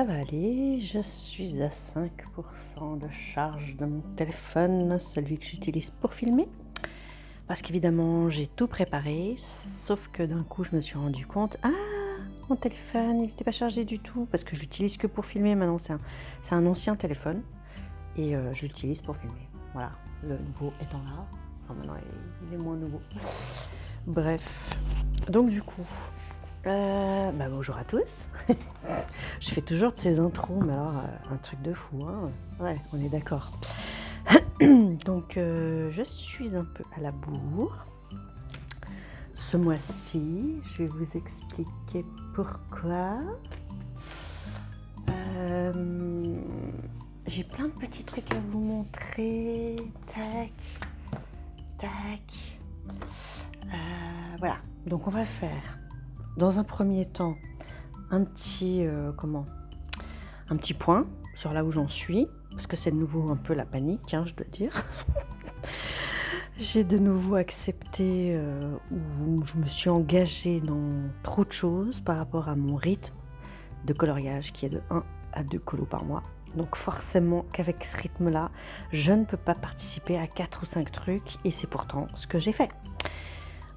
ça va aller. Je suis à 5% de charge de mon téléphone, celui que j'utilise pour filmer. Parce qu'évidemment, j'ai tout préparé, sauf que d'un coup, je me suis rendu compte, mon téléphone, il n'était pas chargé du tout, parce que je l'utilise que pour filmer maintenant. C'est un ancien téléphone, et je l'utilise pour filmer. Voilà, le nouveau étant là. Enfin, maintenant, il est moins nouveau. Bref, donc du coup, bonjour à tous. Je fais toujours de ces intros, mais alors un truc de fou, hein. Ouais, on est d'accord. Donc je suis un peu à la bourre. Ce mois-ci, je vais vous expliquer pourquoi. J'ai plein de petits trucs à vous montrer. Tac, tac. Voilà, donc on va faire dans un premier temps un petit point sur là où j'en suis, parce que c'est de nouveau un peu la panique, je dois dire. J'ai de nouveau accepté où je me suis engagée dans trop de choses par rapport à mon rythme de coloriage qui est de 1 à 2 colos par mois. Donc forcément qu'avec ce rythme-là, je ne peux pas participer à 4 ou 5 trucs, et c'est pourtant ce que j'ai fait.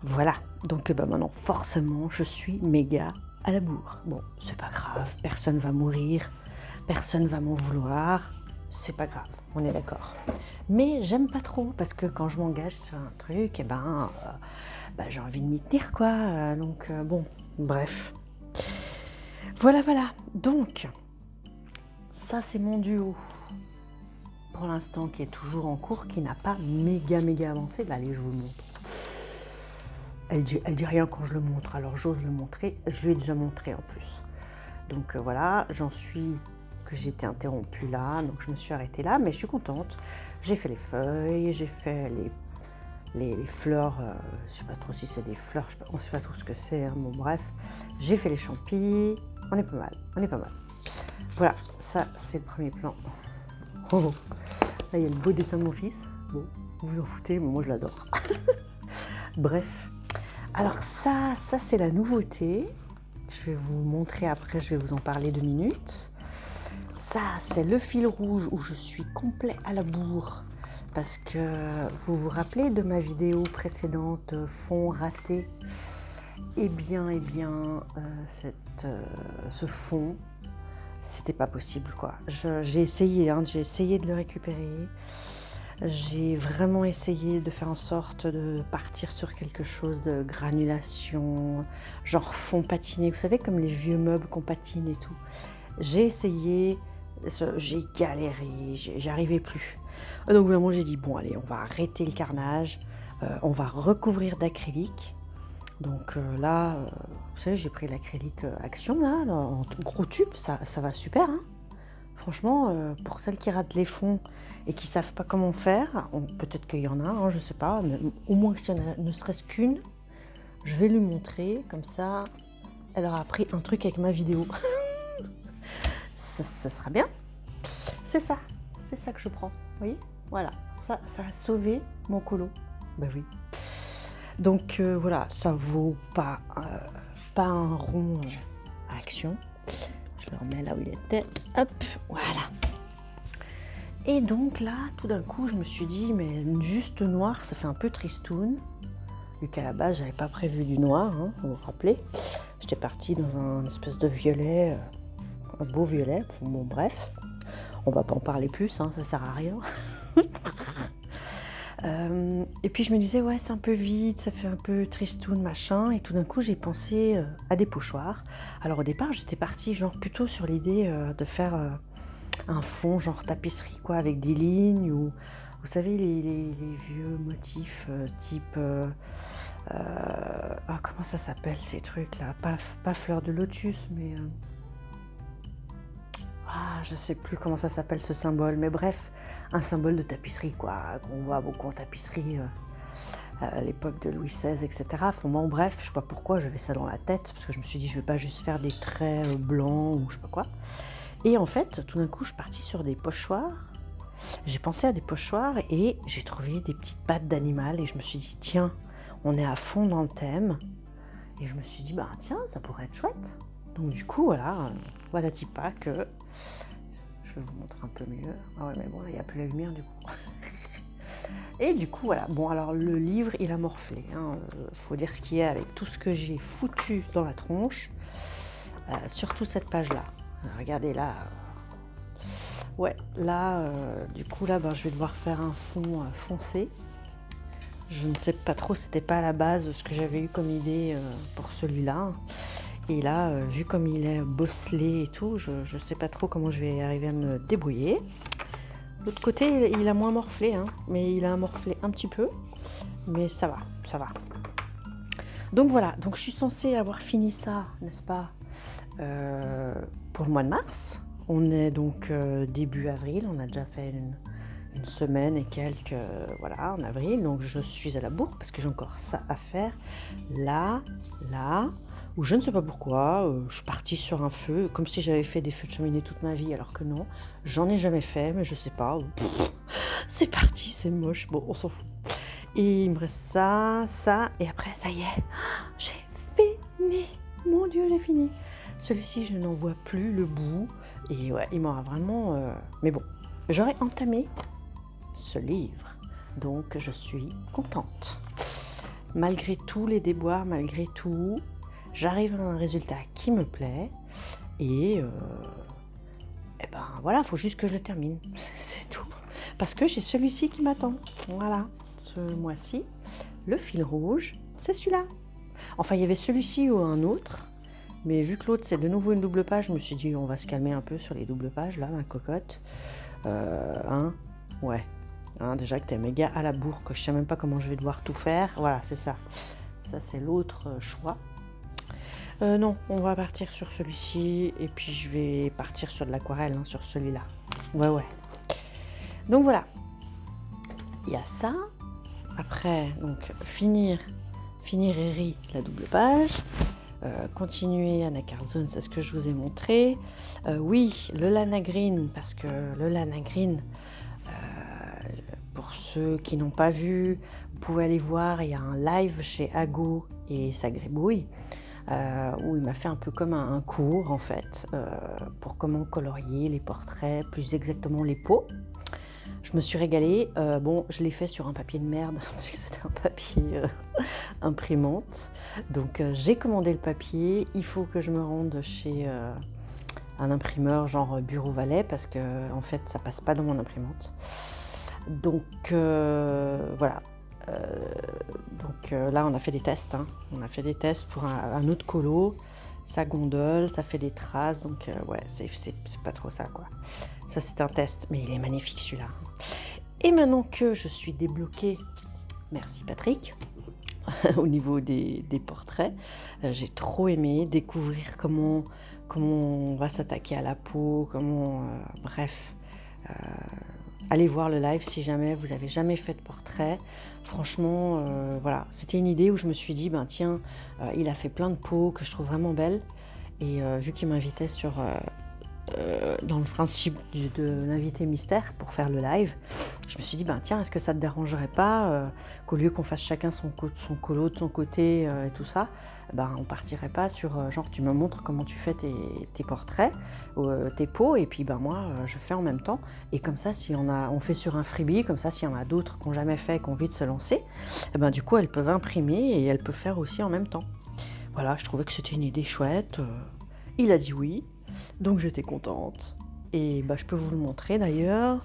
Voilà, donc maintenant forcément je suis méga à la bourre. Bon, c'est pas grave, personne va mourir, personne va m'en vouloir, c'est pas grave, on est d'accord. Mais j'aime pas trop, parce que quand je m'engage sur un truc, j'ai envie de m'y tenir, quoi. Donc bon, bref. Voilà, donc ça c'est mon duo. Pour l'instant qui est toujours en cours, qui n'a pas méga avancé. Allez, je vous le montre. Elle dit rien quand je le montre, alors j'ose le montrer. Je lui ai déjà montré en plus. Donc voilà, j'en suis que j'étais interrompue là, donc je me suis arrêtée là, mais je suis contente. J'ai fait les feuilles, j'ai fait les fleurs, je sais pas trop si c'est des fleurs, on sait pas trop ce que c'est, bon bref. J'ai fait les champis, on est pas mal. Voilà, ça c'est le premier plan. Oh. Là il y a le beau dessin de mon fils, bon, vous vous en foutez, mais moi je l'adore. Bref. Alors ça c'est la nouveauté. Je vais vous montrer après, je vais vous en parler 2 minutes. Ça, c'est le fil rouge où je suis complet à la bourre. Parce que vous vous rappelez de ma vidéo précédente, fond raté? Eh bien, ce fond, c'était pas possible, quoi. J'ai essayé de le récupérer. J'ai vraiment essayé de faire en sorte de partir sur quelque chose de granulation, genre fond patiné, vous savez, comme les vieux meubles qu'on patine et tout. J'ai essayé, j'ai galéré, j'arrivais plus. Donc vraiment j'ai dit, bon allez, on va arrêter le carnage, on va recouvrir d'acrylique. Donc là, vous savez, j'ai pris l'acrylique Action, là, en gros tube, ça va super, hein. Franchement, pour celles qui ratent les fonds et qui ne savent pas comment faire, peut-être qu'il y en a, je ne sais pas, mais au moins que s'il y en a ne serait-ce qu'une, je vais lui montrer, comme ça, elle aura appris un truc avec ma vidéo. ça sera bien. C'est ça que je prends, vous voyez? Voilà, ça a sauvé mon colo. Ben oui. Donc voilà, ça vaut pas un rond à Action. Je le remets là où il était. Hop, voilà. Et donc là, tout d'un coup, je me suis dit, mais juste noir, ça fait un peu tristoun. Vu qu'à la base, j'avais pas prévu du noir, vous vous rappelez. J'étais partie dans un espèce de violet, un beau violet. Bon, bref, on va pas en parler plus, ça sert à rien. Et puis je me disais, ouais, c'est un peu vide, ça fait un peu tristoun, machin. Et tout d'un coup, j'ai pensé à des pochoirs. Alors au départ, j'étais partie plutôt sur l'idée de faire un fond genre tapisserie, quoi, avec des lignes, ou vous savez, les vieux motifs type... comment ça s'appelle ces trucs-là? Pas fleur de lotus, mais... je sais plus comment ça s'appelle ce symbole, mais bref, un symbole de tapisserie, quoi, qu'on voit beaucoup en tapisserie à l'époque de Louis XVI, etc. Bon, bref, je sais pas pourquoi j'avais ça dans la tête, parce que je me suis dit, je vais pas juste faire des traits blancs ou je sais pas quoi. Et en fait, tout d'un coup, je suis partie sur des pochoirs. J'ai pensé à des pochoirs et j'ai trouvé des petites pattes d'animal et je me suis dit, tiens, on est à fond dans le thème. Et je me suis dit, tiens, ça pourrait être chouette. Donc du coup, voilà pas que... Je vais vous montrer un peu mieux. Ah ouais, mais bon, là, il n'y a plus la lumière du coup. Et du coup, voilà. Bon, alors le livre, il a morflé. Faut dire ce qu'il y a avec tout ce que j'ai foutu dans la tronche. Surtout cette page-là. Regardez là. Ouais, là, du coup, là, je vais devoir faire un fond foncé. Je ne sais pas trop, c'était pas à la base ce que j'avais eu comme idée pour celui-là. Et là, vu comme il est bosselé et tout, je ne sais pas trop comment je vais arriver à me débrouiller. L'autre côté, il a moins morflé, mais il a morflé un petit peu. Mais ça va. Donc voilà, donc je suis censée avoir fini ça, n'est-ce pas, pour le mois de mars. On est donc début avril, on a déjà fait une semaine et quelques, en avril. Donc je suis à la bourre parce que j'ai encore ça à faire. Là, où je ne sais pas pourquoi, je suis partie sur un feu, comme si j'avais fait des feux de cheminée toute ma vie, alors que non, j'en ai jamais fait, mais je sais pas. C'est parti, c'est moche, bon, on s'en fout. Et il me reste ça, et après, ça y est, j'ai fini. Mon Dieu, j'ai fini. Celui-ci, je n'en vois plus le bout. Et ouais, il m'aura vraiment... Mais bon, j'aurais entamé ce livre. Donc, je suis contente. Malgré tous les déboires, malgré tout, j'arrive à un résultat qui me plaît. Et voilà, il faut juste que je le termine. C'est tout. Parce que j'ai celui-ci qui m'attend. Voilà, ce mois-ci, le fil rouge, c'est celui-là. Enfin, il y avait celui-ci ou un autre. Mais vu que l'autre, c'est de nouveau une double page, je me suis dit, on va se calmer un peu sur les doubles pages, là, ma cocotte. Ouais. Déjà que t'es méga à la bourre, que je sais même pas comment je vais devoir tout faire. Voilà, c'est ça. Ça, c'est l'autre choix. Non, on va partir sur celui-ci. Et puis, je vais partir sur de l'aquarelle, sur celui-là. Ouais. Donc, voilà. Il y a ça. Après, donc, finir Eri, la double page. Continuer Anna Carzone, c'est ce que je vous ai montré. Oui, le Lana Green, parce que le Lana Green, pour ceux qui n'ont pas vu, vous pouvez aller voir, il y a un live chez Ago et sa gribouille, où il m'a fait un peu comme un cours en fait, pour comment colorier les portraits, plus exactement les peaux. Je me suis régalée. Je l'ai fait sur un papier de merde, parce que c'était un papier imprimante. Donc, j'ai commandé le papier. Il faut que je me rende chez un imprimeur genre Bureau Valais, parce que en fait, ça passe pas dans mon imprimante. Donc, voilà. Là, on a fait des tests. On a fait des tests pour un autre colo. Ça gondole, ça fait des traces. Donc, c'est pas trop ça, quoi. Ça, c'est un test, mais il est magnifique, celui-là. Et maintenant que je suis débloquée, merci Patrick, au niveau des portraits, j'ai trop aimé découvrir comment on va s'attaquer à la peau, allez voir le live si jamais vous avez jamais fait de portrait. Franchement, c'était une idée où je me suis dit, tiens, il a fait plein de peaux que je trouve vraiment belles. Et vu qu'il m'invitait dans le principe de l'invité mystère pour faire le live, je me suis dit, tiens, est-ce que ça te dérangerait pas qu'au lieu qu'on fasse chacun son colo de son côté et tout ça, on partirait pas sur genre tu me montres comment tu fais tes portraits, tes peaux, et puis moi je fais en même temps, et comme ça si on fait sur un freebie, comme ça s'il y en a d'autres qui n'ont jamais fait, qui ont envie de se lancer, du coup elles peuvent imprimer et elles peuvent faire aussi en même temps. Voilà, je trouvais que c'était une idée chouette. Il a dit oui. Donc j'étais contente, et je peux vous le montrer d'ailleurs,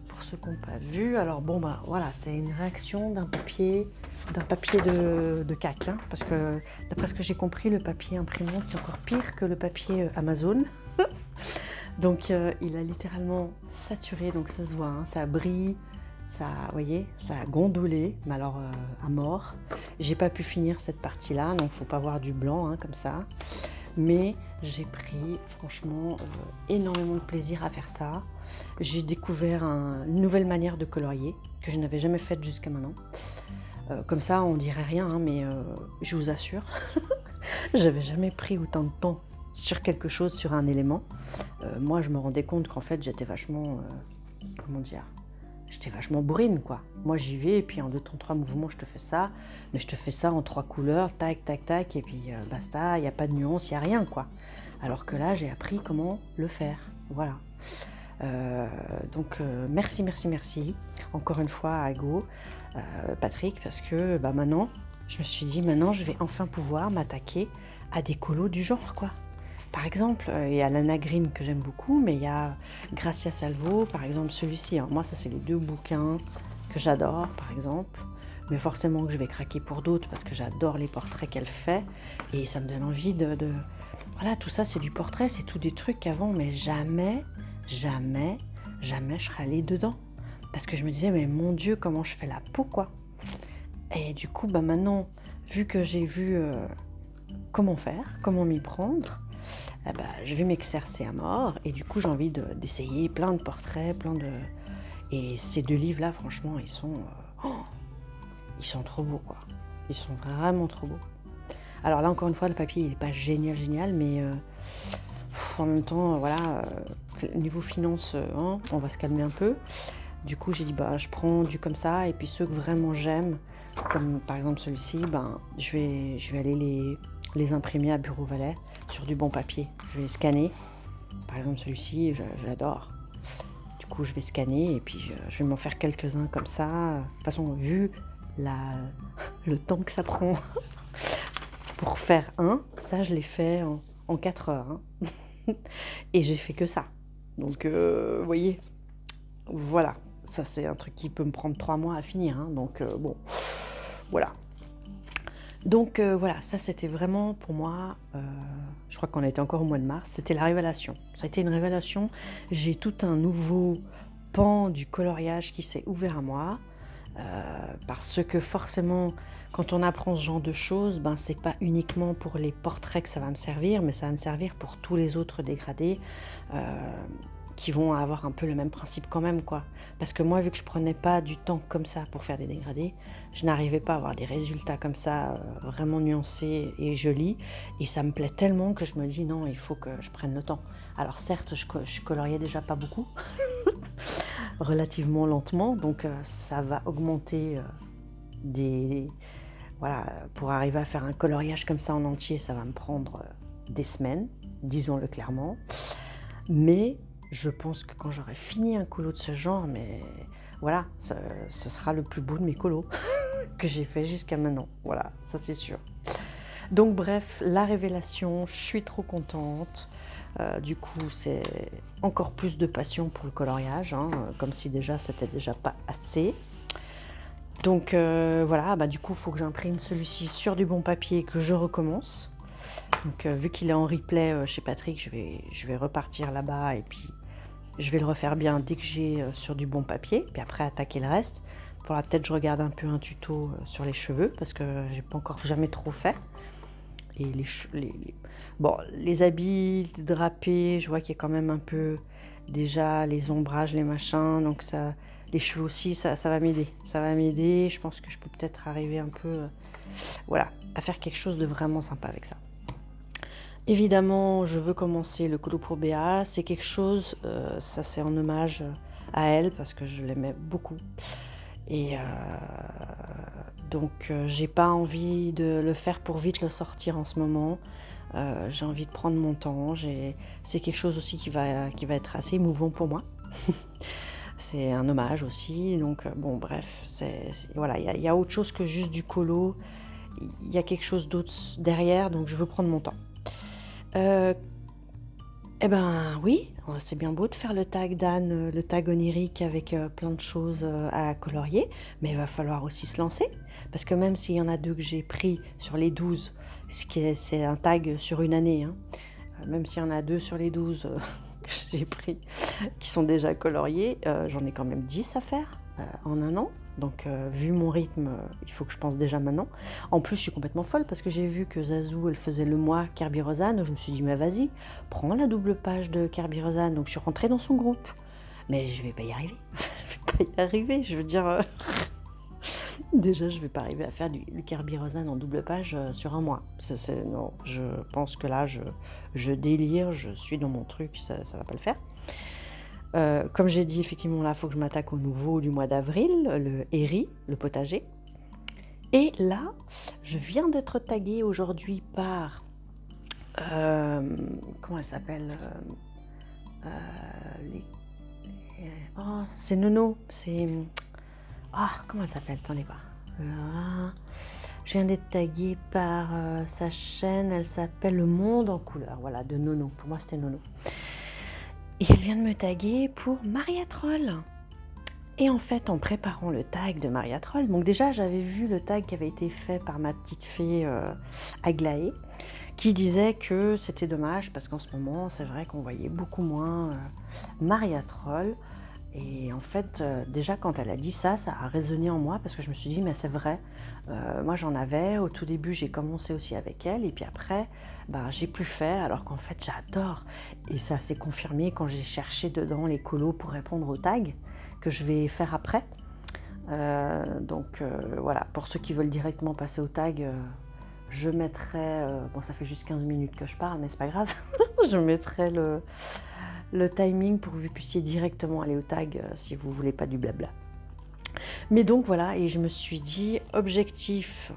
pour ceux qui n'ont pas vu. Alors voilà, c'est une réaction d'un papier de cac, parce que d'après ce que j'ai compris, le papier imprimante c'est encore pire que le papier Amazon. Donc il a littéralement saturé, donc ça se voit, ça brille, ça, vous voyez, ça a gondolé, mais alors à mort. J'ai pas pu finir cette partie-là, donc faut pas voir du blanc comme ça. Mais j'ai pris franchement énormément de plaisir à faire ça. J'ai découvert une nouvelle manière de colorier que je n'avais jamais faite jusqu'à maintenant. Comme ça, on dirait rien, mais je vous assure, j'avais jamais pris autant de temps sur quelque chose, sur un élément. Moi, je me rendais compte qu'en fait, j'étais vachement, j'étais vachement bourrine, quoi. Moi, j'y vais, et puis en 2 temps, 3 mouvements, je te fais ça. Mais je te fais ça en 3 couleurs, tac, tac, tac, et puis basta, il n'y a pas de nuance, il n'y a rien, quoi. Alors que là, j'ai appris comment le faire. Voilà. Donc, merci, merci, merci. Encore une fois à Go, Patrick, parce que maintenant, je me suis dit, maintenant, je vais enfin pouvoir m'attaquer à des colos du genre, quoi. Par exemple, il y a l'Anna Green que j'aime beaucoup, mais il y a Gracia Salvo, par exemple celui-ci. Moi, ça, c'est les 2 bouquins que j'adore, par exemple. Mais forcément que je vais craquer pour d'autres parce que j'adore les portraits qu'elle fait. Et ça me donne envie de... Voilà, tout ça, c'est du portrait, c'est tout des trucs qu'avant, mais jamais, jamais, jamais je serais allée dedans. Parce que je me disais, mais mon Dieu, comment je fais la peau, quoi. Et du coup, maintenant, vu que j'ai vu comment faire, comment m'y prendre, je vais m'exercer à mort. Et du coup, j'ai envie d'essayer plein de portraits, Et ces 2 livres-là, franchement, ils sont trop beaux, quoi. Ils sont vraiment trop beaux. Alors là, encore une fois, le papier, il n'est pas génial, mais en même temps, voilà, niveau finance, on va se calmer un peu. Du coup, j'ai dit, je prends du comme ça, et puis ceux que vraiment j'aime, comme par exemple celui-ci, je vais aller les imprimer à Bureau Valais sur du bon papier. Je vais scanner. Par exemple, celui-ci, je l'adore. Du coup, je vais scanner, et puis je vais m'en faire quelques-uns comme ça. De toute façon, vu le temps que ça prend pour faire un, ça, je l'ai fait en 4 heures. Et j'ai fait que ça. Donc, vous voyez, voilà. Ça, c'est un truc qui peut me prendre 3 mois à finir. Donc, bon, voilà. Donc, voilà, ça, c'était vraiment pour moi, je crois qu'on était encore au mois de mars, c'était la révélation. Ça a été une révélation. J'ai tout un nouveau pan du coloriage qui s'est ouvert à moi. Parce que forcément, quand on apprend ce genre de choses, c'est pas uniquement pour les portraits que ça va me servir, mais ça va me servir pour tous les autres dégradés qui vont avoir un peu le même principe quand même, quoi. Parce que moi, vu que je prenais pas du temps comme ça pour faire des dégradés, je n'arrivais pas à avoir des résultats comme ça vraiment nuancés et jolis, et ça me plaît tellement que je me dis non, il faut que je prenne le temps. Alors certes, je coloriais déjà pas beaucoup, relativement lentement, donc ça va augmenter voilà, pour arriver à faire un coloriage comme ça en entier, ça va me prendre des semaines, disons-le clairement. Mais je pense que quand j'aurai fini un colo de ce genre, mais voilà, ce sera le plus beau de mes colos que j'ai fait jusqu'à maintenant. Voilà, ça c'est sûr. Donc bref, la révélation, je suis trop contente. Du coup, c'est encore plus de passion pour le coloriage, comme si déjà c'était déjà pas assez. Donc voilà, du coup, il faut que j'imprime celui-ci sur du bon papier et que je recommence. Donc vu qu'il est en replay chez Patrick, je vais repartir là-bas et puis je vais le refaire bien dès que j'ai sur du bon papier. Puis après, attaquer le reste. Il faudra peut-être que je regarde un peu un tuto sur les cheveux parce que j'ai pas encore jamais trop fait. Et les habits drapés, je vois qu'il y a quand même un peu déjà les ombrages, les machins. Donc ça, les cheveux aussi, ça va m'aider. Ça va m'aider. Je pense que je peux peut-être arriver un peu à faire quelque chose de vraiment sympa avec ça. Évidemment, je veux commencer le colo pour Béa. C'est quelque chose, ça c'est en hommage à elle parce que je l'aimais beaucoup. Et donc, j'ai pas envie de le faire pour vite le sortir en ce moment. J'ai envie de prendre mon temps. C'est quelque chose aussi qui va être assez émouvant pour moi. C'est un hommage aussi. Donc, bon, bref, voilà, il y a autre chose que juste du colo. Il y a quelque chose d'autre derrière, donc je veux prendre mon temps. Oui, c'est bien beau de faire le tag d'Anne, le tag onirique avec plein de choses à colorier, mais il va falloir aussi se lancer, parce que même s'il y en a 2 que j'ai pris sur les 12, c'est un tag sur une année, même s'il y en a 2 sur les 12 que j'ai pris qui sont déjà coloriés, j'en ai quand même 10 à faire en un an. Donc, vu mon rythme, il faut que je pense déjà maintenant. En plus, je suis complètement folle parce que j'ai vu que Zazou, elle faisait le mois Kerby Rosanne. Je me suis dit, mais vas-y, prends la double page de Kerby Rosanne. Donc, je suis rentrée dans son groupe. Mais je vais pas y arriver. Je veux dire, déjà, je vais pas arriver à faire du Kerby Rosanne en double page sur un mois. Non, je pense que là, je délire, je suis dans mon truc, ça va pas le faire. Comme j'ai dit, effectivement, là, il faut que je m'attaque au nouveau du mois d'avril, le Héri, le potager. Et là, je viens d'être taguée aujourd'hui par... comment elle s'appelle les- Oh, c'est Nono, c'est... Ah, comment elle s'appelle? Attendez voir. Je viens d'être taguée par sa chaîne, elle s'appelle Le Monde en couleur, voilà, de Nono. Pour moi, c'était Nono. Et elle vient de me taguer pour Maria Troll. Et en fait, en préparant le tag de Maria Troll, donc déjà, j'avais vu le tag qui avait été fait par ma petite fée Aglaé, qui disait que c'était dommage parce qu'en ce moment, c'est vrai qu'on voyait beaucoup moins Maria Troll. Et en fait, déjà quand elle a dit ça, ça a résonné en moi parce que je me suis dit, mais c'est vrai, moi j'en avais, au tout début j'ai commencé aussi avec elle et puis après, j'ai plus fait alors qu'en fait j'adore. Et ça s'est confirmé quand j'ai cherché dedans les colos pour répondre aux tags que je vais faire après. Donc voilà, pour ceux qui veulent directement passer au tag, je mettrai, bon ça fait juste 15 minutes que je parle mais c'est pas grave, je mettrai le timing pour que vous puissiez directement aller au tag si vous voulez pas du blabla. Mais donc voilà, et je me suis dit objectif,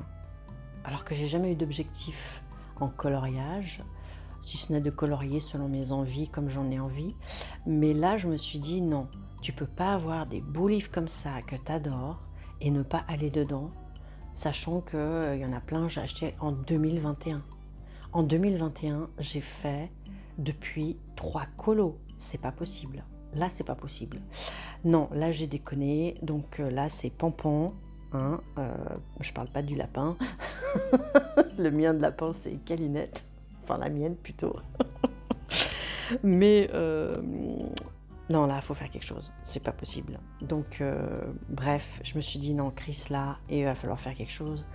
alors que j'ai jamais eu d'objectif en coloriage, si ce n'est de colorier selon mes envies comme j'en ai envie, mais là je me suis dit non, tu peux pas avoir des beaux livres comme ça que tu adores et ne pas aller dedans, sachant qu'il y en a plein j'ai acheté en 2021. En 2021, j'ai fait depuis 3 colos. C'est pas possible. Là, c'est pas possible. Non, là, j'ai déconné. Donc là, c'est Pampan. Hein, je parle pas du lapin. Le mien de lapin, c'est Calinette. Enfin, la mienne, plutôt. Mais non, là, il faut faire quelque chose. C'est pas possible. Donc, bref, je me suis dit, non, Chris, là, il va falloir faire quelque chose.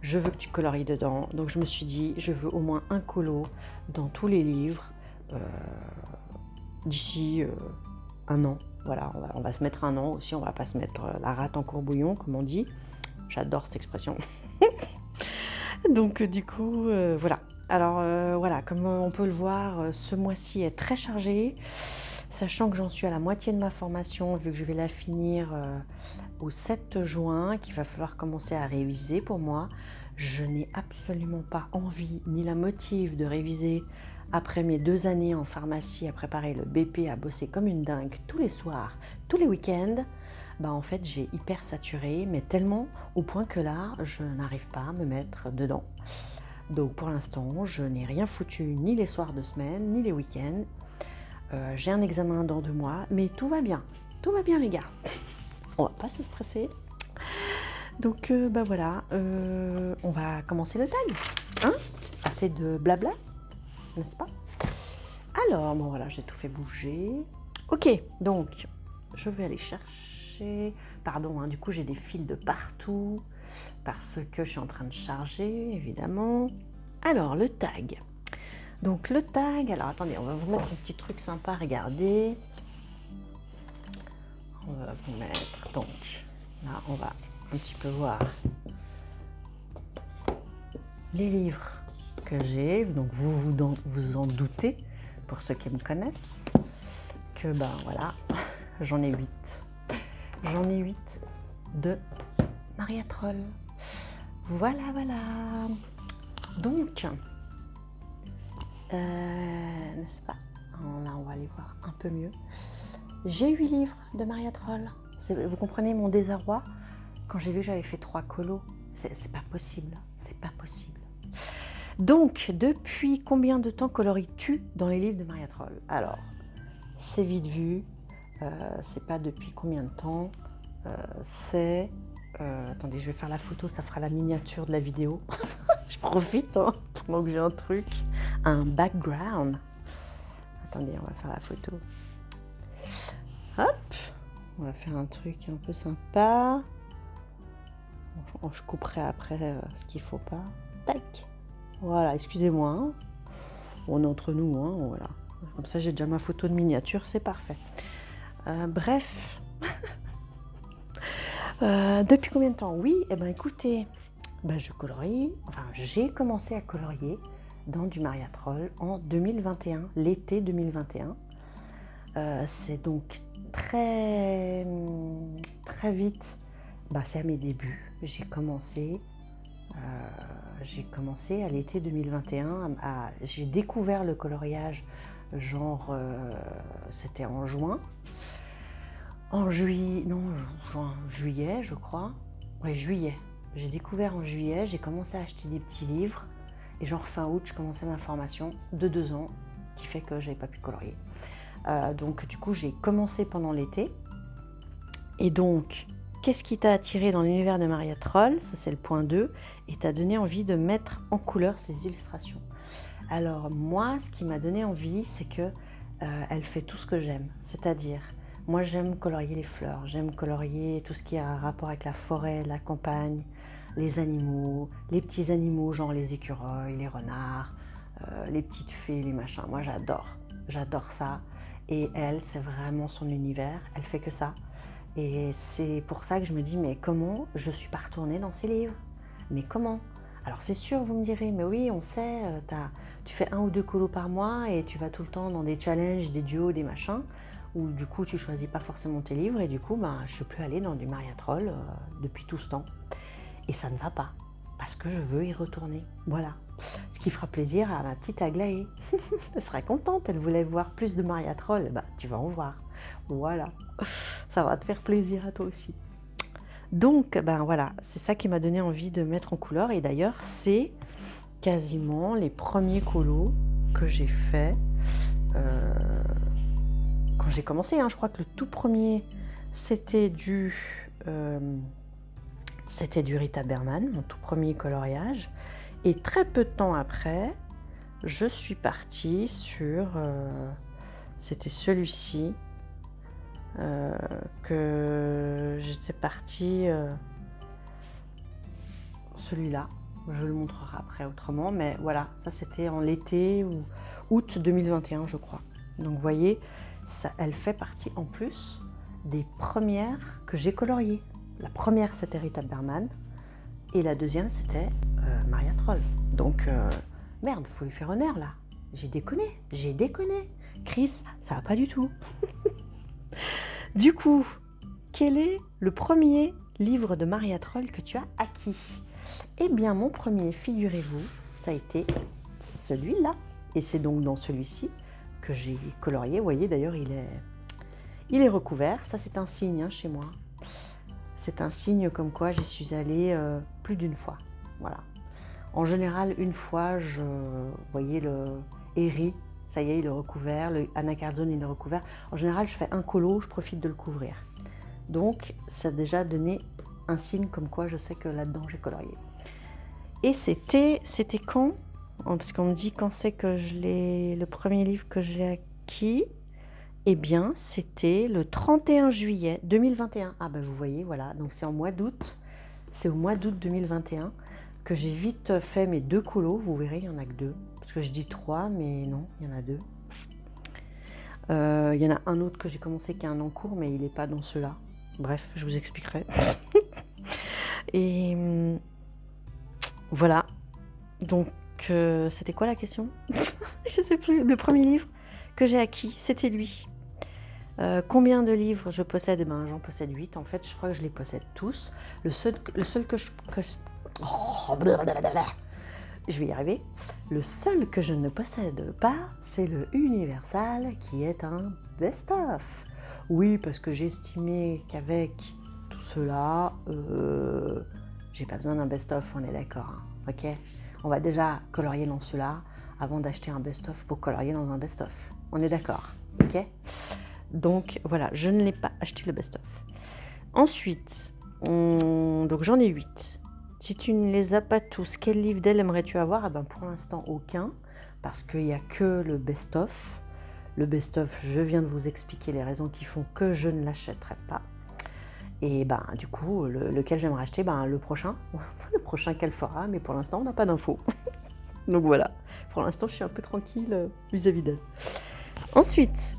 Je veux que tu colories dedans. Donc je me suis dit, je veux au moins un colo dans tous les livres d'ici un an. Voilà, on va se mettre un an aussi, on va pas se mettre la rate en courbouillon, comme on dit. J'adore cette expression. Donc du coup, voilà. Alors voilà, comme on peut le voir, ce mois-ci est très chargé. Sachant que j'en suis à la moitié de ma formation, vu que je vais la finir au 7 juin, qu'il va falloir commencer à réviser pour moi. Je n'ai absolument pas envie ni la motive de réviser après mes 2 années en pharmacie à préparer le BP, à bosser comme une dingue tous les soirs, tous les week-ends. En fait, j'ai hyper saturé, mais tellement au point que là, je n'arrive pas à me mettre dedans. Donc pour l'instant, je n'ai rien foutu ni les soirs de semaine, ni les week-ends. J'ai un examen dans 2 mois, mais tout va bien les gars. On va pas se stresser. Donc voilà, on va commencer le tag. Hein? Assez de blabla, n'est-ce pas? Alors, bon voilà, j'ai tout fait bouger. Ok, donc je vais aller chercher... Pardon, du coup j'ai des fils de partout parce que je suis en train de charger, évidemment. Alors, le tag. Donc le tag, alors attendez, on va vous mettre un petit truc sympa, regardez. On va vous mettre, donc là on va un petit peu voir les livres que j'ai. Donc vous en doutez, pour ceux qui me connaissent, que voilà, j'en ai 8. J'en ai 8 de Maria Troll. Voilà. Donc... n'est-ce pas? Là, on va aller voir un peu mieux. J'ai 8 livres de Maria Troll. Vous comprenez mon désarroi quand j'ai vu que j'avais fait 3 colos. C'est pas possible. C'est pas possible. Donc, depuis combien de temps colories-tu dans les livres de Maria Troll? Alors, c'est vite vu. C'est pas depuis combien de temps. C'est... attendez, je vais faire la photo, ça fera la miniature de la vidéo. Je profite pendant que j'ai un truc, un background. Attendez, on va faire la photo. Hop, on va faire un truc un peu sympa. Je couperai après ce qu'il faut pas. Tac. Voilà, excusez-moi. On est entre nous, voilà. Comme ça, j'ai déjà ma photo de miniature, c'est parfait. Bref. Depuis combien de temps? Oui, écoutez, je colorie, j'ai commencé à colorier dans du Maria Troll en 2021, l'été 2021. C'est donc très, très vite, c'est à mes débuts. J'ai commencé à l'été 2021. J'ai découvert le coloriage, c'était en juin. En juillet, juillet, je crois. Oui, juillet. J'ai découvert en juillet, j'ai commencé à acheter des petits livres. Et fin août, je commençais ma formation de 2 ans, qui fait que j'avais pas pu colorier. Donc du coup, j'ai commencé pendant l'été. Et donc, qu'est-ce qui t'a attiré dans l'univers de Maria Troll? Ça, c'est le point 2. Et t'a donné envie de mettre en couleur ces illustrations. Alors moi, ce qui m'a donné envie, c'est que elle fait tout ce que j'aime. C'est-à-dire, moi, j'aime colorier les fleurs, j'aime colorier tout ce qui a un rapport avec la forêt, la campagne, les animaux, les petits animaux, genre les écureuils, les renards, les petites fées, les machins. Moi, j'adore ça. Et elle, c'est vraiment son univers, elle fait que ça. Et c'est pour ça que je me dis, mais comment je suis pas retournée dans ces livres? Mais comment? Alors c'est sûr, vous me direz, mais oui, on sait, tu fais 1 ou 2 colos par mois et tu vas tout le temps dans des challenges, des duos, des machins, où du coup tu choisis pas forcément tes livres et du coup je peux plus aller dans du Maria Troll depuis tout ce temps. Et ça ne va pas, parce que je veux y retourner. Voilà. Ce qui fera plaisir à ma petite Aglaé. Elle sera contente, elle voulait voir plus de Maria Troll. Tu vas en voir. Voilà. Ça va te faire plaisir à toi aussi. Donc, voilà, c'est ça qui m'a donné envie de mettre en couleur. Et d'ailleurs, c'est quasiment les premiers colos que j'ai faits quand j'ai commencé. Je crois que le tout premier, c'était du Rita Berman, mon tout premier coloriage. Et très peu de temps après, je suis partie sur... c'était celui-ci. Que j'étais partie... celui-là. Je le montrerai après autrement. Mais voilà, ça c'était en l'été ou août 2021, je crois. Donc vous voyez, ça, elle fait partie en plus des premières que j'ai coloriées. La première, c'était Rita Berman. Et la deuxième, c'était Maria Troll. Donc, merde, faut lui faire honneur, là. J'ai déconné. Chris, ça va pas du tout. Du coup, quel est le premier livre de Maria Troll que tu as acquis? Eh bien, mon premier, figurez-vous, ça a été celui-là. Et c'est donc dans celui-ci que j'ai colorié. Vous voyez, d'ailleurs, il est recouvert. Ça, c'est un signe chez moi. C'est un signe comme quoi j'y suis allée plus d'une fois. Voilà. En général, une fois, vous voyez le Eri, ça y est, il est recouvert. Le Anna Carzone, il est recouvert. En général, je fais un colo, je profite de le couvrir. Donc, ça a déjà donné un signe comme quoi je sais que là-dedans, j'ai colorié. Et c'était quand? Parce qu'on me dit quand c'est que le premier livre que j'ai acquis. Eh bien, c'était le 31 juillet 2021. Ah vous voyez, voilà, donc c'est en mois d'août. C'est au mois d'août 2021 que j'ai vite fait mes 2 colos. Vous verrez, il n'y en a que 2. Parce que je dis 3, mais non, il y en a 2. Il y en a un autre que j'ai commencé qui est un en cours, mais il n'est pas dans ceux-là. Bref, je vous expliquerai. Et voilà. Donc, c'était quoi la question? Je ne sais plus. Le premier livre que j'ai acquis, c'était lui. Combien de livres je possède? J'en possède 8. En fait, je crois que je les possède tous. Le seul que je vais y arriver. Le seul que je ne possède pas, c'est le Universal, qui est un best-of. Oui, parce que j'estimais qu'avec tout cela, j'ai pas besoin d'un best-of, on est d'accord. Ok? On va déjà colorier dans cela avant d'acheter un best-of pour colorier dans un best-of. On est d'accord, ok? Donc voilà, je ne l'ai pas acheté le best-of. Ensuite, donc j'en ai 8. Si tu ne les as pas tous, quel livre d'elle aimerais-tu avoir? Pour l'instant, aucun, parce qu'il n'y a que le best-of. Le best-of, je viens de vous expliquer les raisons qui font que je ne l'achèterai pas. Et du coup, lequel j'aimerais acheter? Le prochain. Le prochain qu'elle fera, mais pour l'instant, on n'a pas d'infos. Donc voilà, pour l'instant, je suis un peu tranquille vis-à-vis d'elle. Ensuite,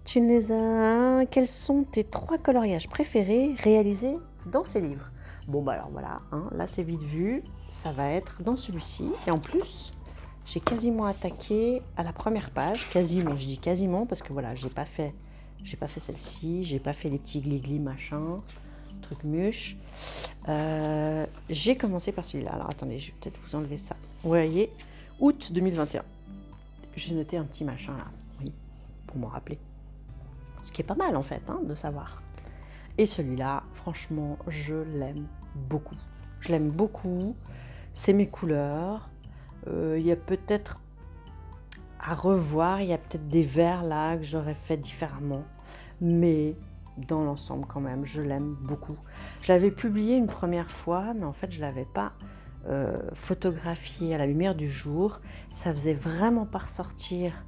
tu ne les as... Quels sont tes 3 coloriages préférés réalisés dans ces livres? Alors voilà, là c'est vite vu, ça va être dans celui-ci. Et en plus, j'ai quasiment attaqué à la première page, quasiment, je dis quasiment parce que voilà, j'ai pas fait celle-ci, j'ai pas fait les petits glis-glis machin, truc mûche. J'ai commencé par celui-là. Alors attendez, je vais peut-être vous enlever ça. Vous voyez, août 2021. J'ai noté un petit machin là, oui, pour m'en rappeler. Ce qui est pas mal en fait, hein, de savoir. Et celui-là, franchement, je l'aime beaucoup. Je l'aime beaucoup. C'est mes couleurs. Il y a peut-être à revoir, il y a peut-être des verts là que j'aurais fait différemment. Mais dans l'ensemble quand même, je l'aime beaucoup. Je l'avais publié une première fois, mais en fait je ne l'avais pas photographié à la lumière du jour. Ça faisait vraiment pas ressortir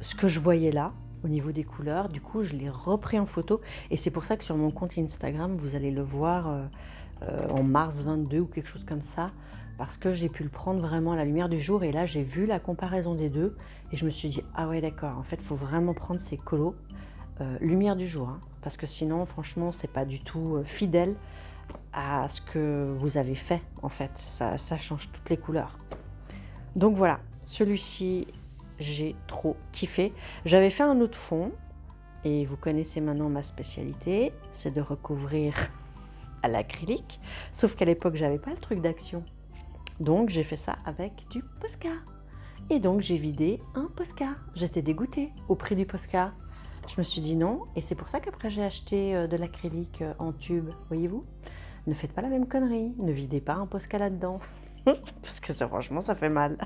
ce que je voyais là au niveau des couleurs. Du coup, je l'ai repris en photo et c'est pour ça que sur mon compte Instagram, vous allez le voir en mars 22 ou quelque chose comme ça, parce que j'ai pu le prendre vraiment à la lumière du jour et là, j'ai vu la comparaison des deux et je me suis dit, ah ouais, d'accord, en fait, il faut vraiment prendre ces colos lumière du jour, hein, parce que sinon, franchement, c'est pas du tout fidèle à ce que vous avez fait, en fait. Ça change toutes les couleurs. Donc voilà, celui-ci, j'ai trop kiffé. J'avais fait un autre fond, et vous connaissez maintenant ma spécialité, c'est de recouvrir à l'acrylique, sauf qu'à l'époque, j'avais pas le truc d'action. Donc j'ai fait ça avec du Posca. Et donc j'ai vidé un Posca. J'étais dégoûtée au prix du Posca. Je me suis dit non, et c'est pour ça qu'après j'ai acheté de l'acrylique en tube, voyez-vous. Ne faites pas la même connerie, ne videz pas un Posca là-dedans, parce que ça, franchement ça fait mal.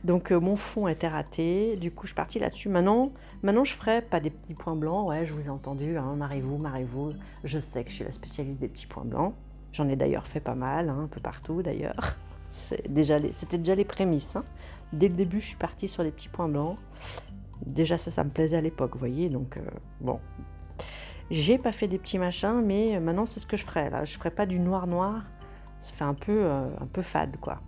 Donc mon fond était raté, du coup je suis partie là-dessus. Maintenant je ferai pas des petits points blancs, ouais je vous ai entendu, hein, marrez-vous, je sais que je suis la spécialiste des petits points blancs. J'en ai d'ailleurs fait pas mal, hein, un peu partout d'ailleurs. C'était déjà les prémices, hein. Dès le début je suis partie sur les petits points blancs. Déjà ça me plaisait à l'époque, vous voyez, donc bon. J'ai pas fait des petits machins, mais maintenant c'est ce que je ferai, là. Je ferai pas du noir, ça fait un peu fade, quoi.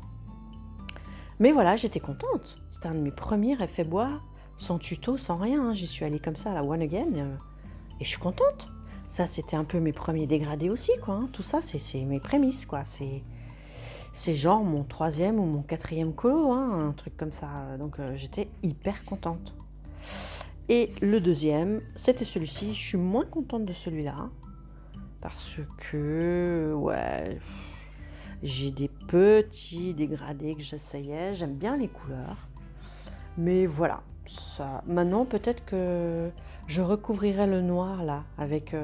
Mais voilà, j'étais contente. C'était un de mes premiers effets bois, sans tuto, sans rien, hein. J'y suis allée comme ça à la One Again, et je suis contente. Ça, c'était un peu mes premiers dégradés aussi, quoi, hein. Tout ça, c'est mes prémices, quoi. C'est genre mon 3e ou mon 4e colo, hein, un truc comme ça. Donc j'étais hyper contente. Et le deuxième, c'était celui-ci. Je suis moins contente de celui-là parce que, ouais, j'ai des petits dégradés que j'essayais. J'aime bien les couleurs. Mais voilà, ça. Maintenant, peut-être que je recouvrirai le noir là avec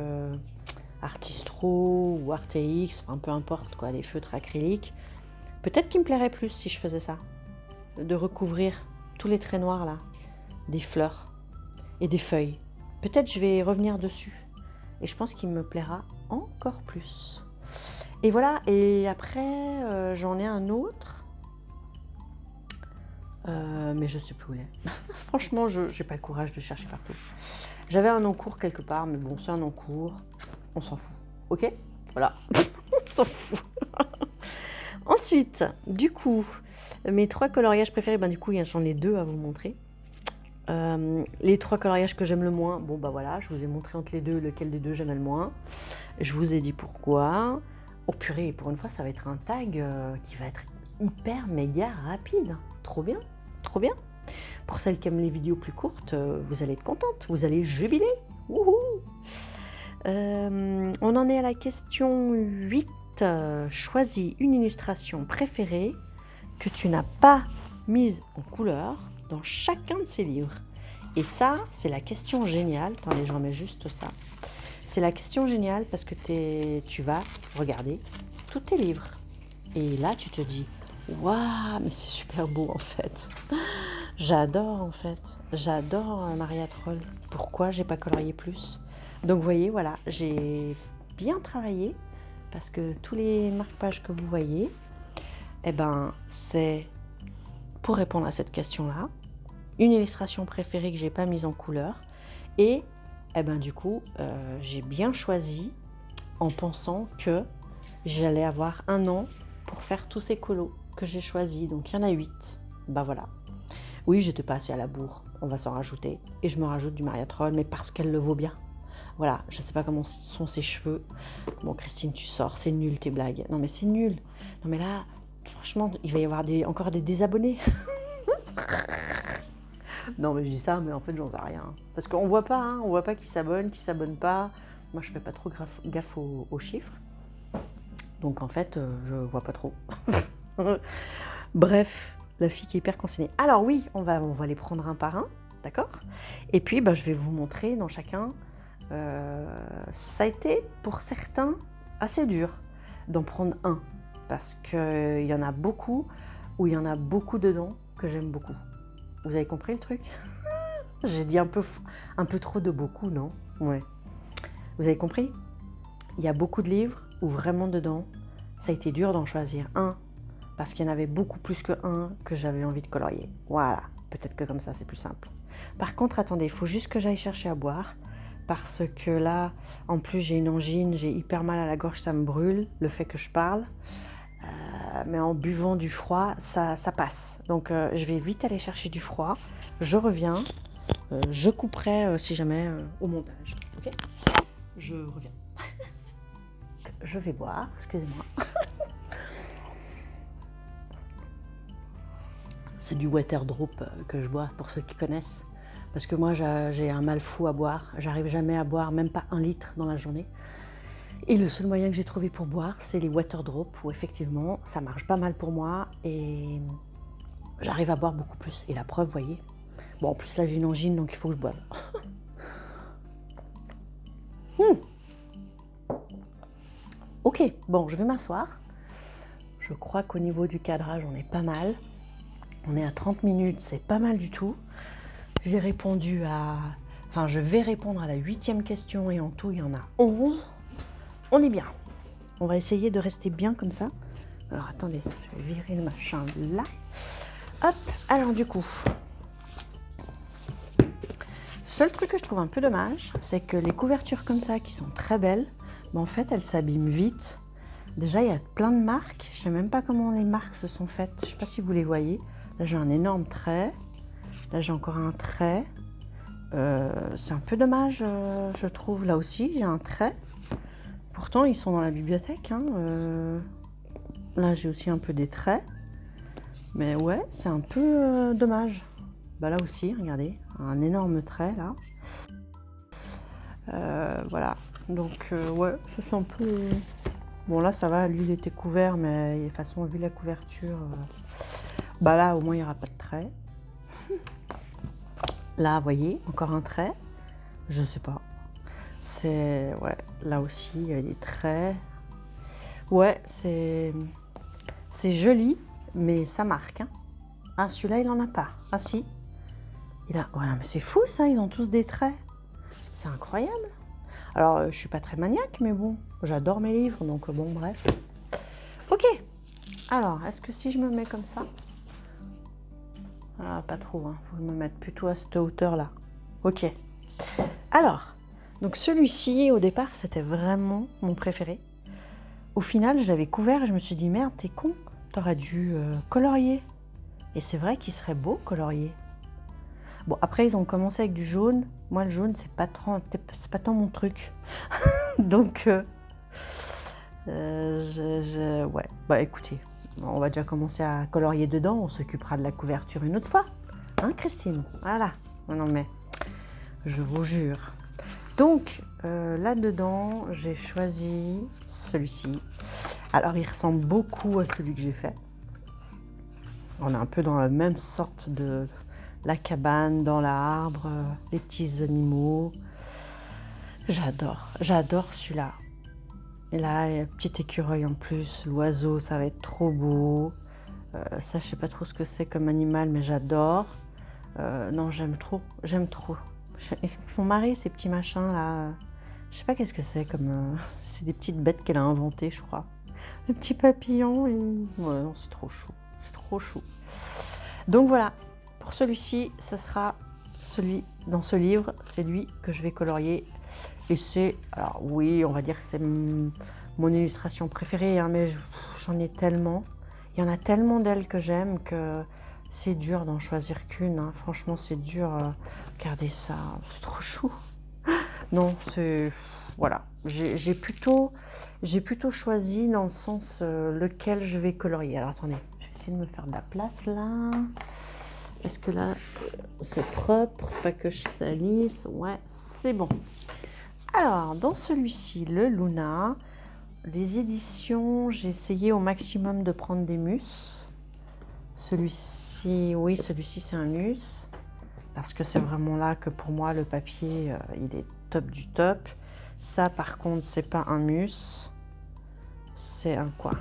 Artistro ou Arteix, enfin peu importe quoi, les feutres acryliques. Peut-être qu'il me plairait plus si je faisais ça, de recouvrir tous les traits noirs là, des fleurs et des feuilles. Peut-être je vais revenir dessus et je pense qu'il me plaira encore plus. Et voilà, et après j'en ai un autre, mais je sais plus où il est. Franchement, je n'ai pas le courage de chercher partout. J'avais un encours quelque part, mais bon, c'est un encours, on s'en fout. Ok ? Voilà, on s'en fout. Ensuite, du coup, mes 3 coloriages préférés, du coup, j'en ai 2 à vous montrer. Les 3 coloriages que j'aime le moins, bon voilà, je vous ai montré entre les deux lequel des deux j'aimais le moins. Je vous ai dit pourquoi. Oh purée, pour une fois, ça va être un tag qui va être hyper méga rapide. Trop bien, trop bien. Pour celles qui aiment les vidéos plus courtes, vous allez être contente, vous allez jubiler. Wouhou. On en est à la question 8. Choisis une illustration préférée que tu n'as pas mise en couleur dans chacun de ces livres. Et ça, c'est la question géniale. Attendez, j'en mets juste ça. C'est la question géniale parce que tu vas regarder tous tes livres. Et là, tu te dis, waouh, mais c'est super beau en fait. J'adore en fait. J'adore Maria Troll. Pourquoi j'ai pas colorié plus ? Donc vous voyez, voilà, j'ai bien travaillé parce que tous les marque-pages que vous voyez, c'est pour répondre à cette question-là. Une illustration préférée que j'ai pas mise en couleur et du coup j'ai bien choisi en pensant que j'allais avoir 1 an pour faire tous ces colos que j'ai choisis, donc il y en a 8. Voilà. Oui, j'étais pas assez à la bourre, on va s'en rajouter et je me rajoute du Maria Troll, mais parce qu'elle le vaut bien. Voilà, je sais pas comment sont ses cheveux. Bon, Christine, tu sors, c'est nul tes blagues. Non mais c'est nul. Non mais là, Franchement, il va y avoir encore des désabonnés. Non, mais je dis ça, mais en fait, j'en sais rien. Parce qu'on voit pas, on voit pas qui s'abonne pas. Moi, je fais pas trop gaffe aux chiffres. Donc, en fait, je vois pas trop. Bref, la fille qui est hyper concernée. Alors oui, on va les prendre un par un, d'accord? Et puis, je vais vous montrer dans chacun. Ça a été, pour certains, assez dur d'en prendre un. Parce qu'il y en a beaucoup, où il y en a beaucoup dedans que j'aime beaucoup. Vous avez compris le truc? J'ai dit un peu trop de beaucoup, non? Ouais. Vous avez compris? Il y a beaucoup de livres où vraiment dedans, ça a été dur d'en choisir un, parce qu'il y en avait beaucoup plus que un que j'avais envie de colorier. Voilà, peut-être que comme ça, c'est plus simple. Par contre, attendez, il faut juste que j'aille chercher à boire, parce que là, en plus, j'ai une angine, j'ai hyper mal à la gorge, ça me brûle, le fait que je parle. Mais en buvant du froid, ça passe. Donc, je vais vite aller chercher du froid. Je reviens. Je couperai, si jamais, au montage. Ok ? Je reviens. Je vais boire, excusez-moi. C'est du water drop que je bois, pour ceux qui connaissent. Parce que moi, j'ai un mal fou à boire. J'arrive jamais à boire, même pas 1 litre dans la journée. Et le seul moyen que j'ai trouvé pour boire, c'est les water drops, où effectivement, ça marche pas mal pour moi. Et j'arrive à boire beaucoup plus. Et la preuve, vous voyez. Bon, en plus, là, j'ai une angine, donc il faut que je boive. Ok, bon, je vais m'asseoir. Je crois qu'au niveau du cadrage, on est pas mal. On est à 30 minutes, c'est pas mal du tout. J'ai répondu à... Enfin, je vais répondre à la 8e question et en tout, il y en a 11. On est bien. On va essayer de rester bien comme ça. Alors, attendez, je vais virer le machin là. Hop, alors du coup... Seul truc que je trouve un peu dommage, c'est que les couvertures comme ça, qui sont très belles, en fait, elles s'abîment vite. Déjà, il y a plein de marques. Je ne sais même pas comment les marques se sont faites. Je ne sais pas si vous les voyez. Là, j'ai un énorme trait. Là, j'ai encore un trait. C'est un peu dommage, je trouve. Là aussi, j'ai un trait. Pourtant, ils sont dans la bibliothèque. Là, j'ai aussi un peu des traits. Mais ouais, c'est un peu dommage. Là aussi, regardez, un énorme trait, là. Voilà. Donc, ouais, ça c'est un peu... Bon, là, ça va, lui, il était couvert, mais de toute façon, vu la couverture... là, au moins, il n'y aura pas de trait. Là, vous voyez, encore un trait. Je sais pas. C'est... Ouais, là aussi, il y a des traits. Ouais, c'est joli, mais ça marque. Ah, celui-là, il n'en a pas. Ah, si. Voilà, mais c'est fou, ça, ils ont tous des traits. C'est incroyable. Alors, je suis pas très maniaque, mais bon, j'adore mes livres, donc bon, bref. Ok. Alors, est-ce que si je me mets comme ça... Ah, pas trop, faut me mettre plutôt à cette hauteur-là. Ok. Alors, donc celui-ci, au départ, c'était vraiment mon préféré. Au final, je l'avais couvert et je me suis dit, merde, t'es con, t'aurais dû colorier. Et c'est vrai qu'il serait beau, colorier. Bon, après, ils ont commencé avec du jaune. Moi, le jaune, c'est pas tant mon truc. Donc, ouais. Écoutez, on va déjà commencer à colorier dedans. On s'occupera de la couverture une autre fois. Hein, Christine? Voilà. Non, mais je vous jure. Donc, là-dedans, j'ai choisi celui-ci. Alors, il ressemble beaucoup à celui que j'ai fait. On est un peu dans la même sorte de... La cabane dans l'arbre, les petits animaux. J'adore celui-là. Et là, un petit écureuil en plus, l'oiseau, ça va être trop beau. Ça, je sais pas trop ce que c'est comme animal, mais j'adore. Non, j'aime trop. Ils font marrer ces petits machins là. Je sais pas qu'est-ce que c'est comme... c'est des petites bêtes qu'elle a inventées, je crois. Le petit papillon, et... ouais, non, c'est trop chou. C'est trop chou. Donc voilà. Pour celui-ci, ça sera celui dans ce livre, c'est lui que je vais colorier. Et c'est, alors oui, on va dire que c'est mon illustration préférée, mais j'en ai tellement. Il y en a tellement d'elles que j'aime que c'est dur d'en choisir qu'une. Franchement, c'est dur. Regardez ça, c'est trop chou. Non, c'est... voilà, j'ai plutôt choisi dans le sens lequel je vais colorier. Alors attendez, je vais essayer de me faire de la place là. Est-ce que là, c'est propre, pas que je salisse? Ouais, c'est bon. Alors, dans celui-ci, le Luna, les éditions, j'ai essayé au maximum de prendre des mus. Celui-ci, oui, celui-ci c'est un mus. Parce que c'est vraiment là que pour moi, le papier, il est top du top. Ça, par contre, c'est pas un mus. C'est un quoi?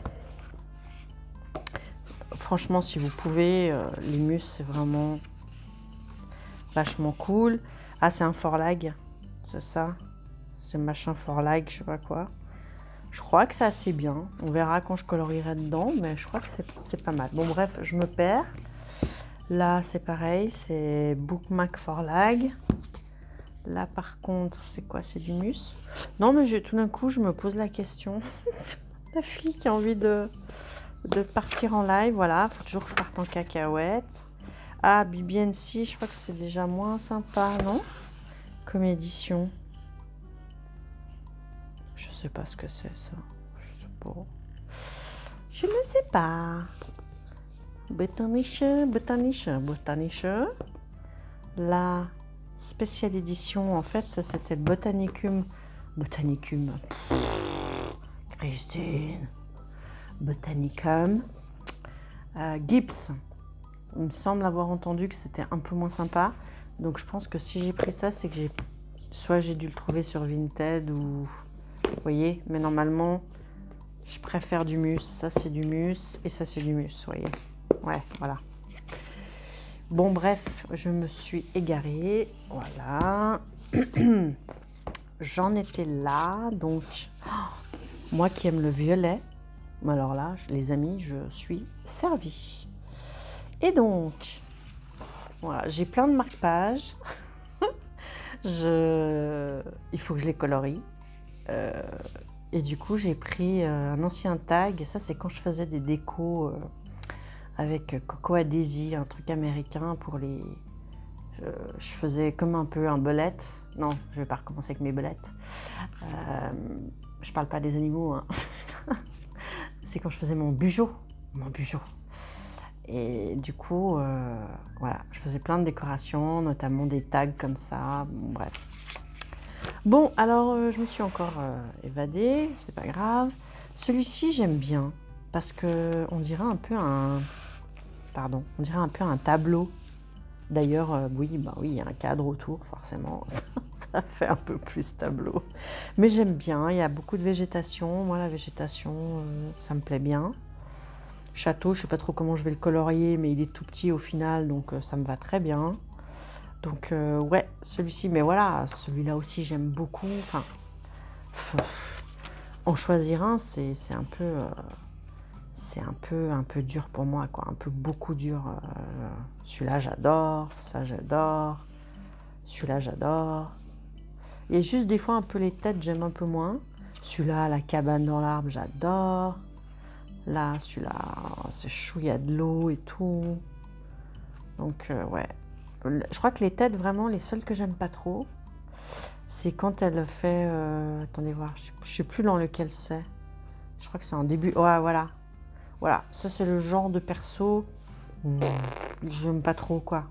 Franchement, si vous pouvez, les mus, c'est vraiment vachement cool. Ah, c'est un Forlag, c'est ça? C'est machin Forlag, je sais pas quoi. Je crois que c'est assez bien. On verra quand je colorierai dedans, mais je crois que c'est pas mal. Bon, bref, je me perds. Là, c'est pareil, c'est Bookmark Forlag. Là, par contre, c'est quoi? C'est du mus? Non, mais tout d'un coup, je me pose la question. La fille qui a envie de partir en live, voilà. Il faut toujours que je parte en cacahuète. Ah, BBNC, je crois que c'est déjà moins sympa, non? Comme édition. Je sais pas ce que c'est, ça. Je sais pas. Je ne sais pas. Botanische. La spéciale édition, en fait, ça c'était Botanicum. Christine. Botanicum. Gibbs. Il me semble avoir entendu que c'était un peu moins sympa. Donc je pense que si j'ai pris ça, c'est que soit j'ai dû le trouver sur Vinted ou... Vous voyez, mais normalement, je préfère du mus. Ça, c'est du mus et ça, c'est du mus, vous voyez. Ouais, voilà. Bon, bref, je me suis égarée. Voilà. J'en étais là. Donc, moi qui aime le violet, alors là, les amis, je suis servie. Et donc, voilà, j'ai plein de marque-pages. Il faut que je les colorie. Et du coup, j'ai pris un ancien tag. Et ça, c'est quand je faisais des décos avec Cocoa Daisy, un truc américain pour les... Je faisais comme un peu un belette. Non, je vais pas recommencer avec mes belettes. Je parle pas des animaux. Hein. C'est quand je faisais mon bugeot. Et du coup, voilà, je faisais plein de décorations, notamment des tags comme ça. Bon, bref. Bon, alors, je me suis encore évadée, c'est pas grave. Celui-ci, j'aime bien, parce que on dirait un peu un... Pardon, on dirait un peu un tableau. D'ailleurs, oui, il y a un cadre autour, forcément. Ça fait un peu plus tableau. Mais j'aime bien, il y a beaucoup de végétation. Moi, la végétation, ça me plaît bien. Château, je ne sais pas trop comment je vais le colorier, mais il est tout petit au final, donc ça me va très bien. Donc, ouais, celui-ci, mais voilà, celui-là aussi, j'aime beaucoup. Enfin, en choisir un, c'est un peu... c'est un peu dur pour moi, quoi. Un peu beaucoup dur. Celui-là, j'adore. Ça, j'adore. Celui-là, j'adore. Il y a juste des fois un peu les têtes, j'aime un peu moins. Celui-là, la cabane dans l'arbre, j'adore. Là, celui-là, c'est chou, il y a de l'eau et tout. Donc, ouais. Je crois que les têtes, vraiment, les seules que j'aime pas trop, c'est quand elle fait... attendez voir, je sais plus dans lequel c'est. Je crois que c'est en début... Ouais, voilà. Voilà, ça c'est le genre de perso, j'aime pas trop, quoi.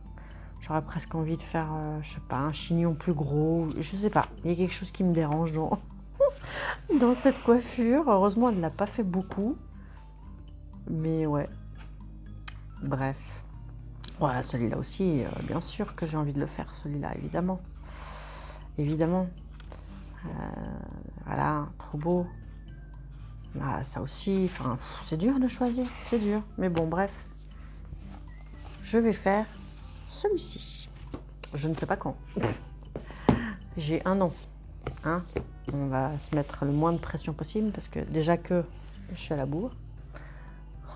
J'aurais presque envie de faire, je sais pas, un chignon plus gros, je sais pas. Il y a quelque chose qui me dérange dans cette coiffure. Heureusement, elle ne l'a pas fait beaucoup. Mais ouais. Bref. Voilà, celui-là aussi, bien sûr que j'ai envie de le faire, celui-là, évidemment. Évidemment. Voilà, trop beau. Ah, ça aussi, enfin, c'est dur de choisir, c'est dur. Mais bon, bref. Je vais faire celui-ci. Je ne sais pas quand. J'ai un an. Hein, on va se mettre le moins de pression possible parce que déjà que je suis à la bourre.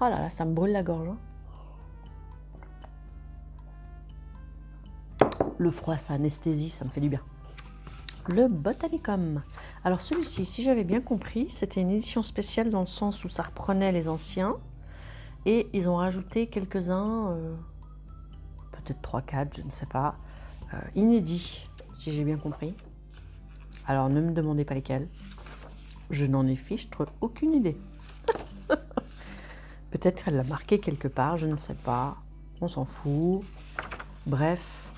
Oh là là, ça me brûle la gorge. Le froid, ça anesthésie, ça me fait du bien. Le Botanicum. Alors celui-ci, si j'avais bien compris, c'était une édition spéciale dans le sens où ça reprenait les anciens et ils ont rajouté quelques-uns, peut-être 3-4, je ne sais pas, inédits, si j'ai bien compris. Alors, ne me demandez pas lesquels. Je n'en ai fichtre aucune idée. Peut-être qu'elle l'a marqué quelque part, je ne sais pas. On s'en fout. Bref,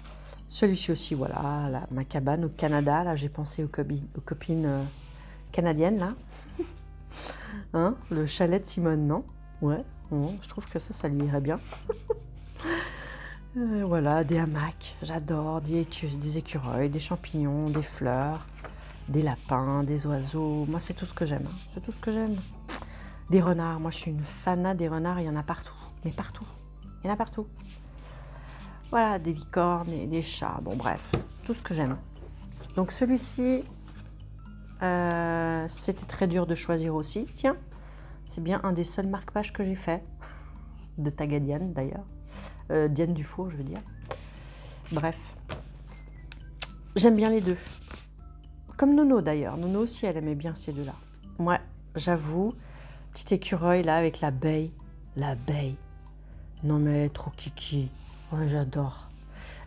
celui-ci aussi, voilà, ma cabane au Canada. Là, j'ai pensé aux copines canadiennes, là. Hein, le chalet de Simone, non? Ouais, bon, je trouve que ça lui irait bien. Voilà, des hamacs, j'adore, des écureuils, des champignons, des fleurs, des lapins, des oiseaux. Moi, c'est tout ce que j'aime. Hein. C'est tout ce que j'aime. Des renards. Moi, je suis une fanat des renards. Il y en a partout. Mais partout. Il y en a partout. Voilà, des licornes et des chats. Bon, bref, tout ce que j'aime. Donc, celui-ci, c'était très dur de choisir aussi. Tiens, c'est bien un des seuls marque-pages que j'ai fait. De Tagadiane, d'ailleurs. Diane Dufour, je veux dire. Bref. J'aime bien les deux. Comme Nono d'ailleurs. Nono aussi, elle aimait bien ces deux-là. Moi, j'avoue, petit écureuil là avec l'abeille. L'abeille. Non mais trop kiki. Ouais, j'adore.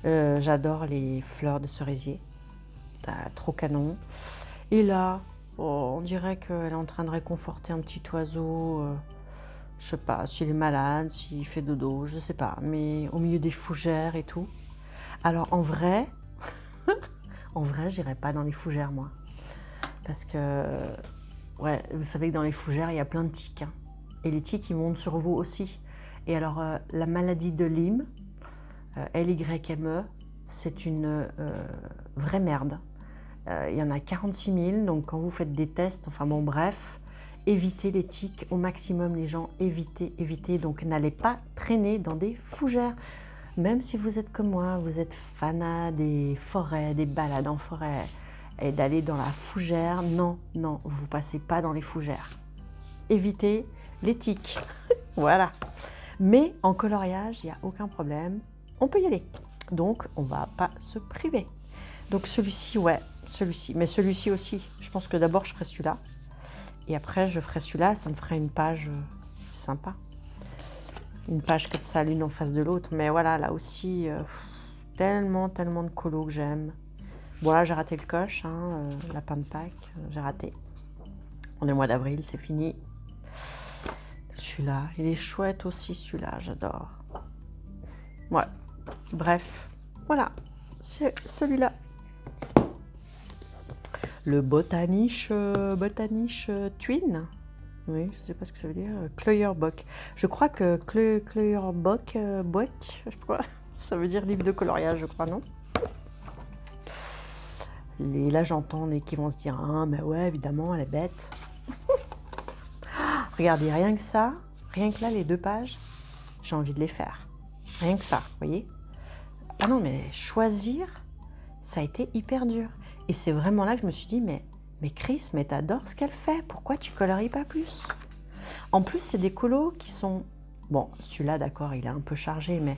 J'adore les fleurs de cerisier. Trop canon. Et là, on dirait qu'elle est en train de réconforter un petit oiseau. Je sais pas, s'il est malade, s'il fait dodo, je sais pas. Mais au milieu des fougères et tout. Alors en vrai, j'irai pas dans les fougères moi. Parce que, ouais, vous savez que dans les fougères, il y a plein de tiques. Hein. Et les tiques, ils montent sur vous aussi. Et alors, la maladie de Lyme, LYME, c'est une vraie merde. Il y en a 46 000, donc quand vous faites des tests, enfin bon, bref, évitez les tiques au maximum, les gens, évitez. Donc, n'allez pas traîner dans des fougères. Même si vous êtes comme moi, vous êtes fanat des forêts, des balades en forêt, et d'aller dans la fougère, non, vous passez pas dans les fougères. Évitez les tiques, voilà. Mais en coloriage, il n'y a aucun problème, on peut y aller. Donc, on va pas se priver. Donc celui-ci, ouais, celui-ci. Mais celui-ci aussi, je pense que d'abord, je ferai celui-là. Et après, je ferai celui-là, ça me ferait une page sympa. Une page comme ça, l'une en face de l'autre. Mais voilà, là aussi, tellement de colos que j'aime. Bon, là, j'ai raté le coche, hein, lapin de Pâques, j'ai raté. On est au mois d'avril, c'est fini. Celui-là, il est chouette aussi, celui-là, j'adore. Ouais, bref, voilà, c'est celui-là. Le Botanisch Twin. Oui, je ne sais pas ce que ça veut dire. Kleuerbock. Je crois que Kleuerbock, je sais pas, ça veut dire livre de coloriage, je crois, non? Et là, j'entends qui vont se dire « Ah, mais ouais, évidemment, elle est bête. » Regardez, rien que ça, rien que là, les 2 pages, j'ai envie de les faire. Rien que ça, vous voyez? Ah non, mais choisir, ça a été hyper dur. Et c'est vraiment là que je me suis dit « Mais Chris, mais t'adores ce qu'elle fait. Pourquoi tu colories pas plus ?» En plus, c'est des colos qui sont... Bon, celui-là, d'accord, il est un peu chargé, mais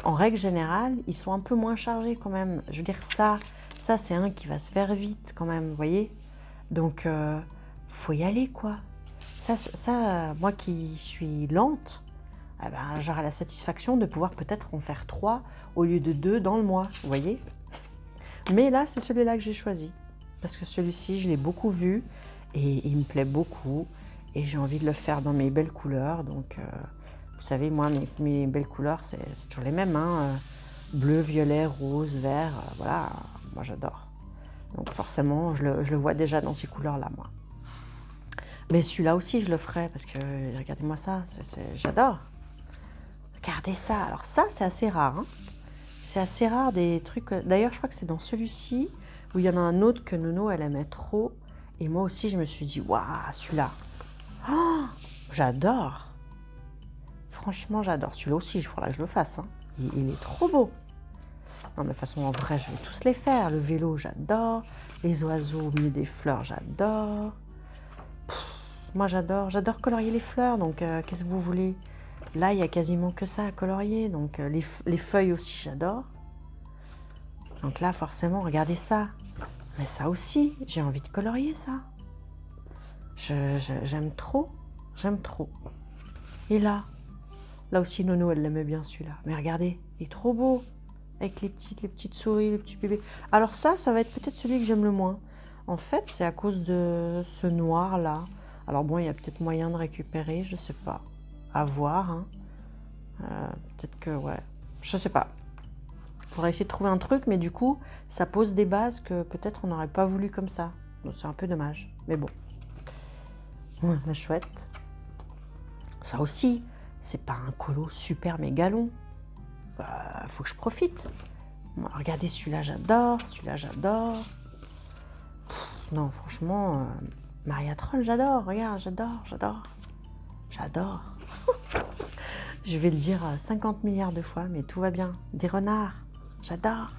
en règle générale, ils sont un peu moins chargés quand même. Je veux dire, ça c'est un qui va se faire vite quand même, vous voyez? Donc, faut y aller, quoi. Ça, moi qui suis lente, eh ben, j'aurai la satisfaction de pouvoir peut-être en faire 3 au lieu de 2 dans le mois, vous voyez? Mais là, c'est celui-là que j'ai choisi. Parce que celui-ci, je l'ai beaucoup vu et il me plaît beaucoup. Et j'ai envie de le faire dans mes belles couleurs. Donc, vous savez, moi, mes belles couleurs, c'est toujours les mêmes. Hein. Bleu, violet, rose, vert, voilà. Moi, j'adore. Donc, forcément, je le vois déjà dans ces couleurs-là, moi. Mais celui-là aussi, je le ferai parce que, regardez-moi ça, j'adore. Regardez ça. Alors ça, c'est assez rare. Hein. C'est assez rare des trucs... D'ailleurs, je crois que c'est dans celui-ci où il y en a un autre que Nono, elle aimait trop. Et moi aussi, je me suis dit, waouh, celui-là. Oh, j'adore. Franchement, j'adore. Celui-là aussi, il faudra que je le fasse. Hein. Il est trop beau. Non, mais de toute façon, en vrai, je vais tous les faire. Le vélo, j'adore. Les oiseaux au milieu des fleurs, j'adore. Moi, j'adore colorier les fleurs. Donc, qu'est-ce que vous voulez? Là, il n'y a quasiment que ça à colorier. Donc, les feuilles aussi, j'adore. Donc là, forcément, regardez ça. Mais ça aussi, j'ai envie de colorier ça. J'aime trop. Et là aussi, Nono, elle l'aimait bien celui-là. Mais regardez, il est trop beau. Avec les petites souris, les petits bébés. Alors ça va être peut-être celui que j'aime le moins. En fait, c'est à cause de ce noir-là. Alors bon, il y a peut-être moyen de récupérer, je sais pas. À voir, hein. Peut-être que, ouais, je sais pas. Il faudrait essayer de trouver un truc, mais du coup, ça pose des bases que peut-être on n'aurait pas voulu comme ça. Donc c'est un peu dommage, mais bon. Ouais, la chouette. Ça aussi, c'est pas un colo super méga long. Faut que je profite. Bon, regardez, celui-là, j'adore. Celui-là, j'adore. Non, franchement, Maria Troll, j'adore. Regarde, j'adore. Je vais le dire 50 milliards de fois, mais tout va bien. Des renards, j'adore.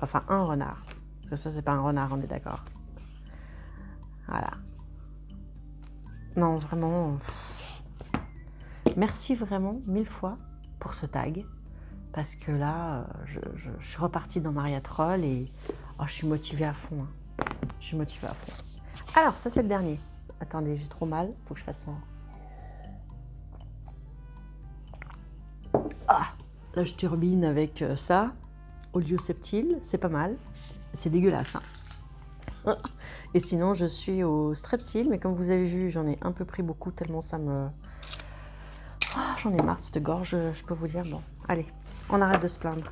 Enfin, un renard. Parce que ça, c'est pas un renard, on est d'accord. Voilà. Non, vraiment. Merci vraiment 1000 fois pour ce tag. Parce que là, je suis repartie dans Maria Troll et je suis motivée à fond. Hein. Je suis motivée à fond. Alors, ça, c'est le dernier. Attendez, j'ai trop mal. Faut que je fasse ça. Là, je turbine avec ça. Audioseptile, c'est pas mal. C'est dégueulasse. Hein. Et sinon, je suis au Strepsil. Mais comme vous avez vu, j'en ai un peu pris beaucoup tellement ça me... j'en ai marre de cette gorge, je peux vous dire. Bon, allez, on arrête de se plaindre.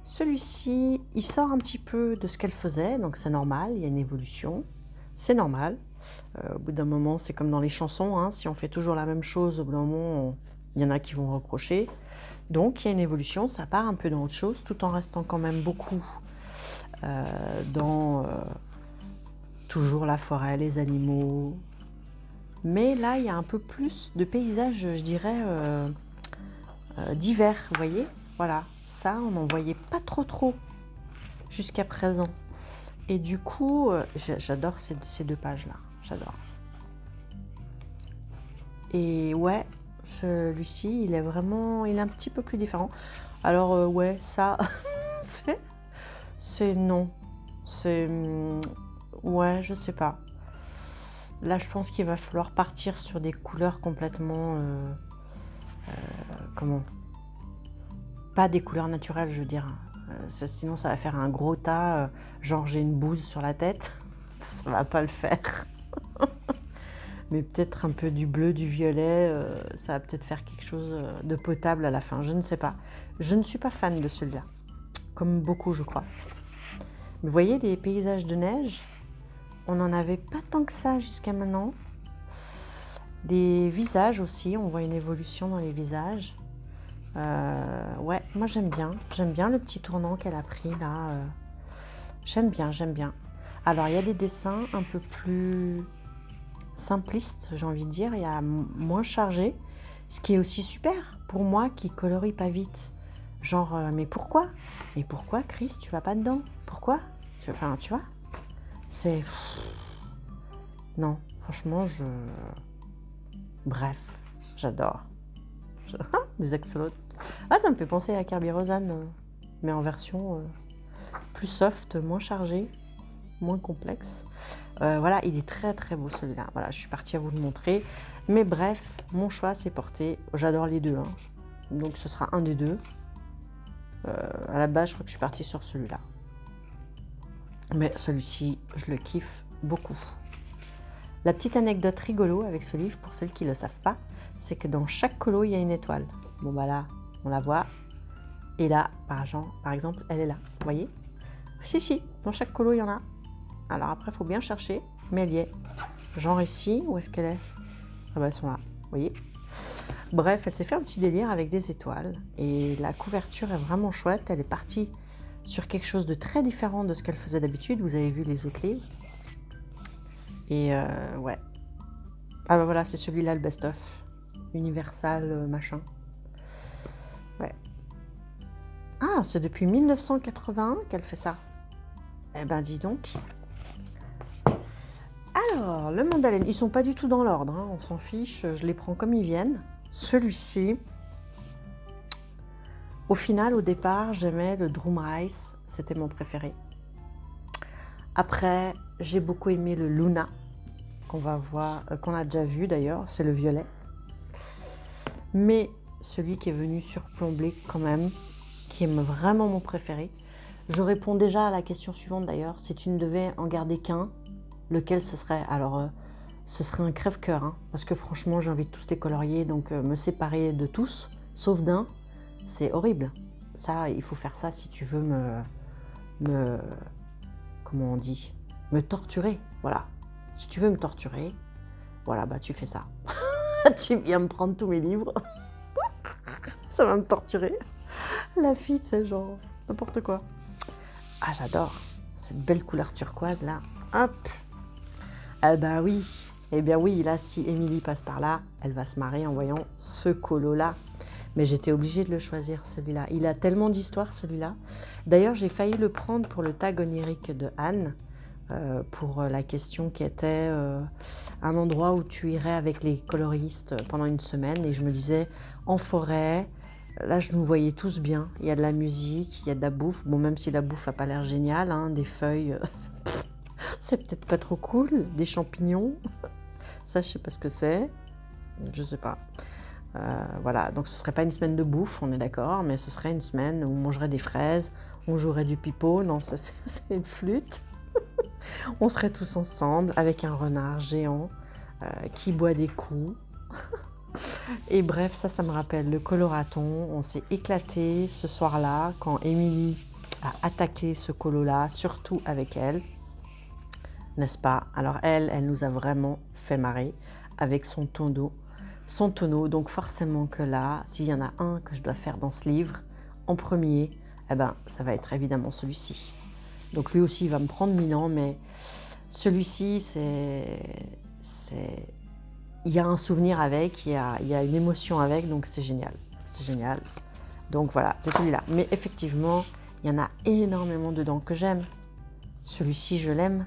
Celui-ci, il sort un petit peu de ce qu'elle faisait, donc c'est normal, il y a une évolution. C'est normal. Au bout d'un moment, c'est comme dans les chansons, hein, si on fait toujours la même chose, au bout d'un moment, il y en a qui vont reprocher. Donc, il y a une évolution, ça part un peu dans autre chose, tout en restant quand même beaucoup dans toujours la forêt, les animaux. Mais là, il y a un peu plus de paysages, je dirais, divers, vous voyez. Voilà, ça, on n'en voyait pas trop jusqu'à présent. Et du coup, j'adore ces deux pages-là, j'adore. Et ouais, celui-ci, il est un petit peu plus différent. Alors ouais, ça, c'est non. Ouais, je sais pas. Là, je pense qu'il va falloir partir sur des couleurs complètement... comment ? Pas des couleurs naturelles, je veux dire. Sinon, ça va faire un gros tas, genre j'ai une bouse sur la tête. Ça va pas le faire. Mais peut-être un peu du bleu, du violet, ça va peut-être faire quelque chose de potable à la fin. Je ne sais pas. Je ne suis pas fan de celui-là. Comme beaucoup, je crois. Mais vous voyez, des paysages de neige, on n'en avait pas tant que ça jusqu'à maintenant. Des visages aussi, on voit une évolution dans les visages. Ouais, moi j'aime bien le petit tournant qu'elle a pris là. J'aime bien. Alors il y a des dessins un peu plus simplistes, j'ai envie de dire, il y a moins chargé, ce qui est aussi super pour moi qui colorie pas vite. Genre, mais pourquoi Chris, tu vas pas dedans? Pourquoi? Enfin, tu vois, c'est... Non, franchement, Bref, j'adore. Des axolotes. Ah, ça me fait penser à Kirby Rosanne, mais en version plus soft, moins chargée, moins complexe. Voilà, il est très beau celui-là. Voilà, je suis partie à vous le montrer. Mais bref, mon choix s'est porté. J'adore les deux. Hein. Donc ce sera un des deux. À la base, je crois que je suis partie sur celui-là. Mais celui-ci, je le kiffe beaucoup. La petite anecdote rigolo avec ce livre, pour celles qui ne le savent pas, c'est que dans chaque colo, il y a une étoile. Bon, bah là, on la voit. Et là, par exemple, elle est là. Vous voyez ? Si, dans chaque colo, il y en a. Alors après, il faut bien chercher, mais elle y est. Genre ici, où est-ce qu'elle est ? Ah bah, elles sont là, vous voyez ? Bref, elle s'est fait un petit délire avec des étoiles. Et la couverture est vraiment chouette. Elle est partie sur quelque chose de très différent de ce qu'elle faisait d'habitude. Vous avez vu les autres livres. Et ouais. Ah bah voilà, c'est celui-là, le best-of. Universal, machin. Ouais. Ah, c'est depuis 1981 qu'elle fait ça. Eh ben, dis donc. Alors, le Mandalène, ils sont pas du tout dans l'ordre, hein, on s'en fiche, je les prends comme ils viennent. Celui-ci, au final, au départ, j'aimais le Drum Rice, c'était mon préféré. Après, j'ai beaucoup aimé le Luna, qu'on a déjà vu d'ailleurs, c'est le violet. Mais celui qui est venu surplomber quand même, qui est vraiment mon préféré, Je réponds déjà à la question suivante d'ailleurs. Si tu ne devais en garder qu'un, lequel ce serait? Alors, ce serait un crève-cœur, hein, parce que franchement, j'ai envie de tous les colorier, donc me séparer de tous, sauf d'un, c'est horrible. Ça, il faut faire ça si tu veux comment on dit? Me torturer, voilà. Si tu veux me torturer, voilà, bah tu fais ça. Tu viens me prendre tous mes livres. Ça va me torturer. La fille, c'est genre n'importe quoi. Ah, j'adore cette belle couleur turquoise là. Hop. Ah bah oui. Eh bien oui, là, si Émilie passe par là, elle va se marrer en voyant ce colo-là. Mais j'étais obligée de le choisir, celui-là. Il a tellement d'histoire, celui-là. D'ailleurs, j'ai failli le prendre pour le tag onirique de Anne, pour la question qui était un endroit où tu irais avec les coloristes pendant une semaine. Et je me disais, en forêt, là, je nous voyais tous bien. Il y a de la musique, il y a de la bouffe. Bon, même si la bouffe n'a pas l'air géniale, hein, des feuilles, c'est peut-être pas trop cool. Des champignons, ça, je sais pas ce que c'est. Je sais pas. Voilà, donc ce serait pas une semaine de bouffe, on est d'accord, mais ce serait une semaine où on mangerait des fraises, on jouerait du pipeau, non, ça c'est une flûte. On serait tous ensemble avec un renard géant qui boit des coups. Et bref, ça me rappelle le coloraton. On s'est éclaté ce soir-là quand Émilie a attaqué ce colo-là, surtout avec elle, n'est-ce pas? Alors elle nous a vraiment fait marrer avec son tonneau. Donc forcément que là, s'il y en a un que je dois faire dans ce livre, en premier, eh ben, ça va être évidemment celui-ci. Donc lui aussi, il va me prendre 1000 ans, mais celui-ci, il y a un souvenir avec, il y a une émotion avec, donc c'est génial. C'est génial. Donc voilà, c'est celui-là. Mais effectivement, il y en a énormément dedans que j'aime. Celui-ci, je l'aime.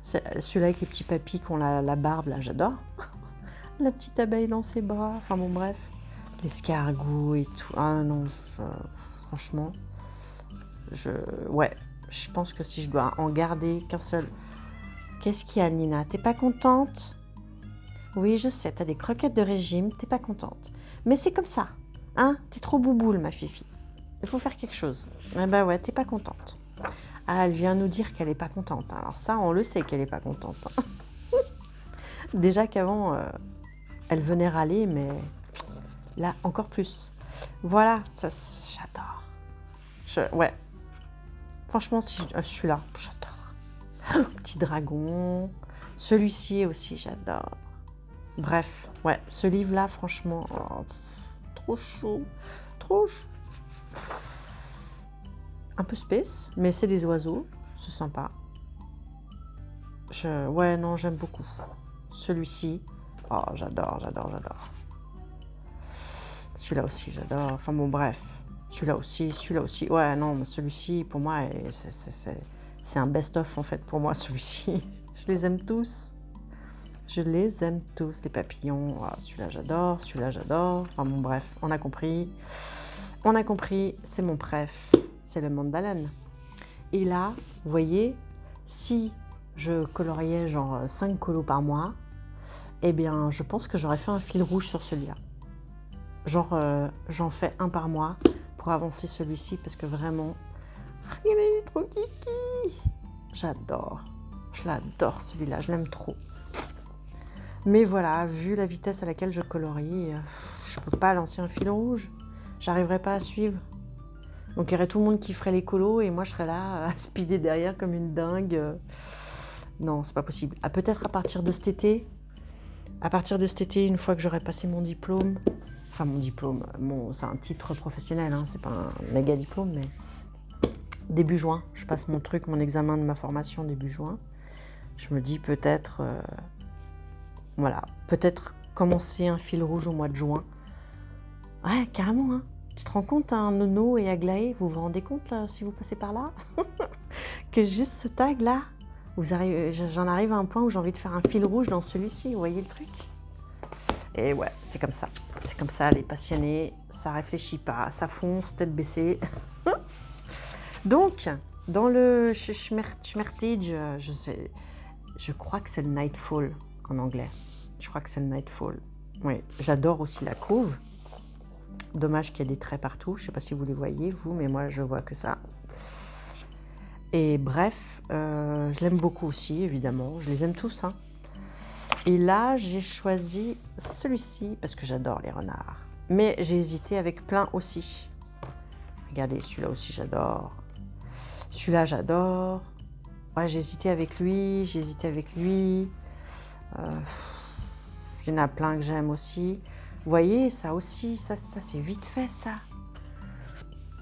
Celui-là avec les petits papis qui ont la barbe, là, j'adore. La petite abeille dans ses bras, enfin bon bref, l'escargot et tout. Ah non, franchement, ouais, je pense que si je dois en garder qu'un seul. Qu'est-ce qu'il y a, Nina? T'es pas contente? Oui, je sais, t'as des croquettes de régime, t'es pas contente. Mais c'est comme ça, hein? T'es trop bouboule, ma fifi. Il faut faire quelque chose. Eh ben ouais, t'es pas contente. Ah, elle vient nous dire qu'elle est pas contente. Alors ça, on le sait qu'elle est pas contente. Déjà qu'avant... elle venait râler, mais là, encore plus. Voilà, ça, j'adore. Ouais. Franchement, si je suis là, j'adore. Petit dragon. Celui-ci aussi, j'adore. Bref, ouais, ce livre-là, franchement, oh, trop chaud. Trop chaud. Un peu space, mais c'est des oiseaux. C'est sympa. Ouais, non, j'aime beaucoup. Celui-ci. Oh, j'adore. Celui-là aussi, j'adore. Enfin bon, bref. Celui-là aussi. Ouais, non, mais celui-ci, pour moi, c'est un best-of, en fait, pour moi, celui-ci. Je les aime tous. Les papillons. Oh, celui-là, j'adore. Enfin bon, bref, on a compris, c'est mon préf. C'est le mandalane. Et là, vous voyez, si je coloriais genre 5 colos par mois, eh bien, je pense que j'aurais fait un fil rouge sur celui-là. Genre, j'en fais un par mois pour avancer celui-ci parce que vraiment, il est trop kiki. Je l'adore celui-là, je l'aime trop. Mais voilà, vu la vitesse à laquelle je colorie, je ne peux pas lancer un fil rouge. J'arriverai pas à suivre. Donc il y aurait tout le monde qui ferait les colos et moi je serais là à speeder derrière comme une dingue. Non, c'est pas possible. Peut-être à partir de cet été. Une fois que j'aurai passé mon diplôme, c'est un titre professionnel, hein, c'est pas un méga diplôme, mais début juin, je passe mon examen de ma formation début juin. Je me dis peut-être, peut-être commencer un fil rouge au mois de juin. Ouais, carrément, hein. Tu te rends compte, hein, Nono et Aglaé, vous vous rendez compte, là, si vous passez par là, que juste ce tag-là, j'en arrive à un point où j'ai envie de faire un fil rouge dans celui-ci, vous voyez le truc? Et ouais, c'est comme ça, les passionnés, ça réfléchit pas, ça fonce, tête baissée. Donc, dans le Schmertige, je crois que c'est le Nightfall en anglais. Oui, j'adore aussi la couve. Dommage qu'il y ait des traits partout, je sais pas si vous les voyez, vous, mais moi je vois que ça. Et bref, je l'aime beaucoup aussi, évidemment. Je les aime tous, hein. Et là, j'ai choisi celui-ci parce que j'adore les renards. Mais j'ai hésité avec plein aussi. Regardez, celui-là aussi, j'adore. Celui-là, j'adore. Ouais, j'ai hésité avec lui, j'ai hésité avec lui. Il y en a plein que j'aime aussi. Vous voyez, ça aussi, ça c'est vite fait, ça.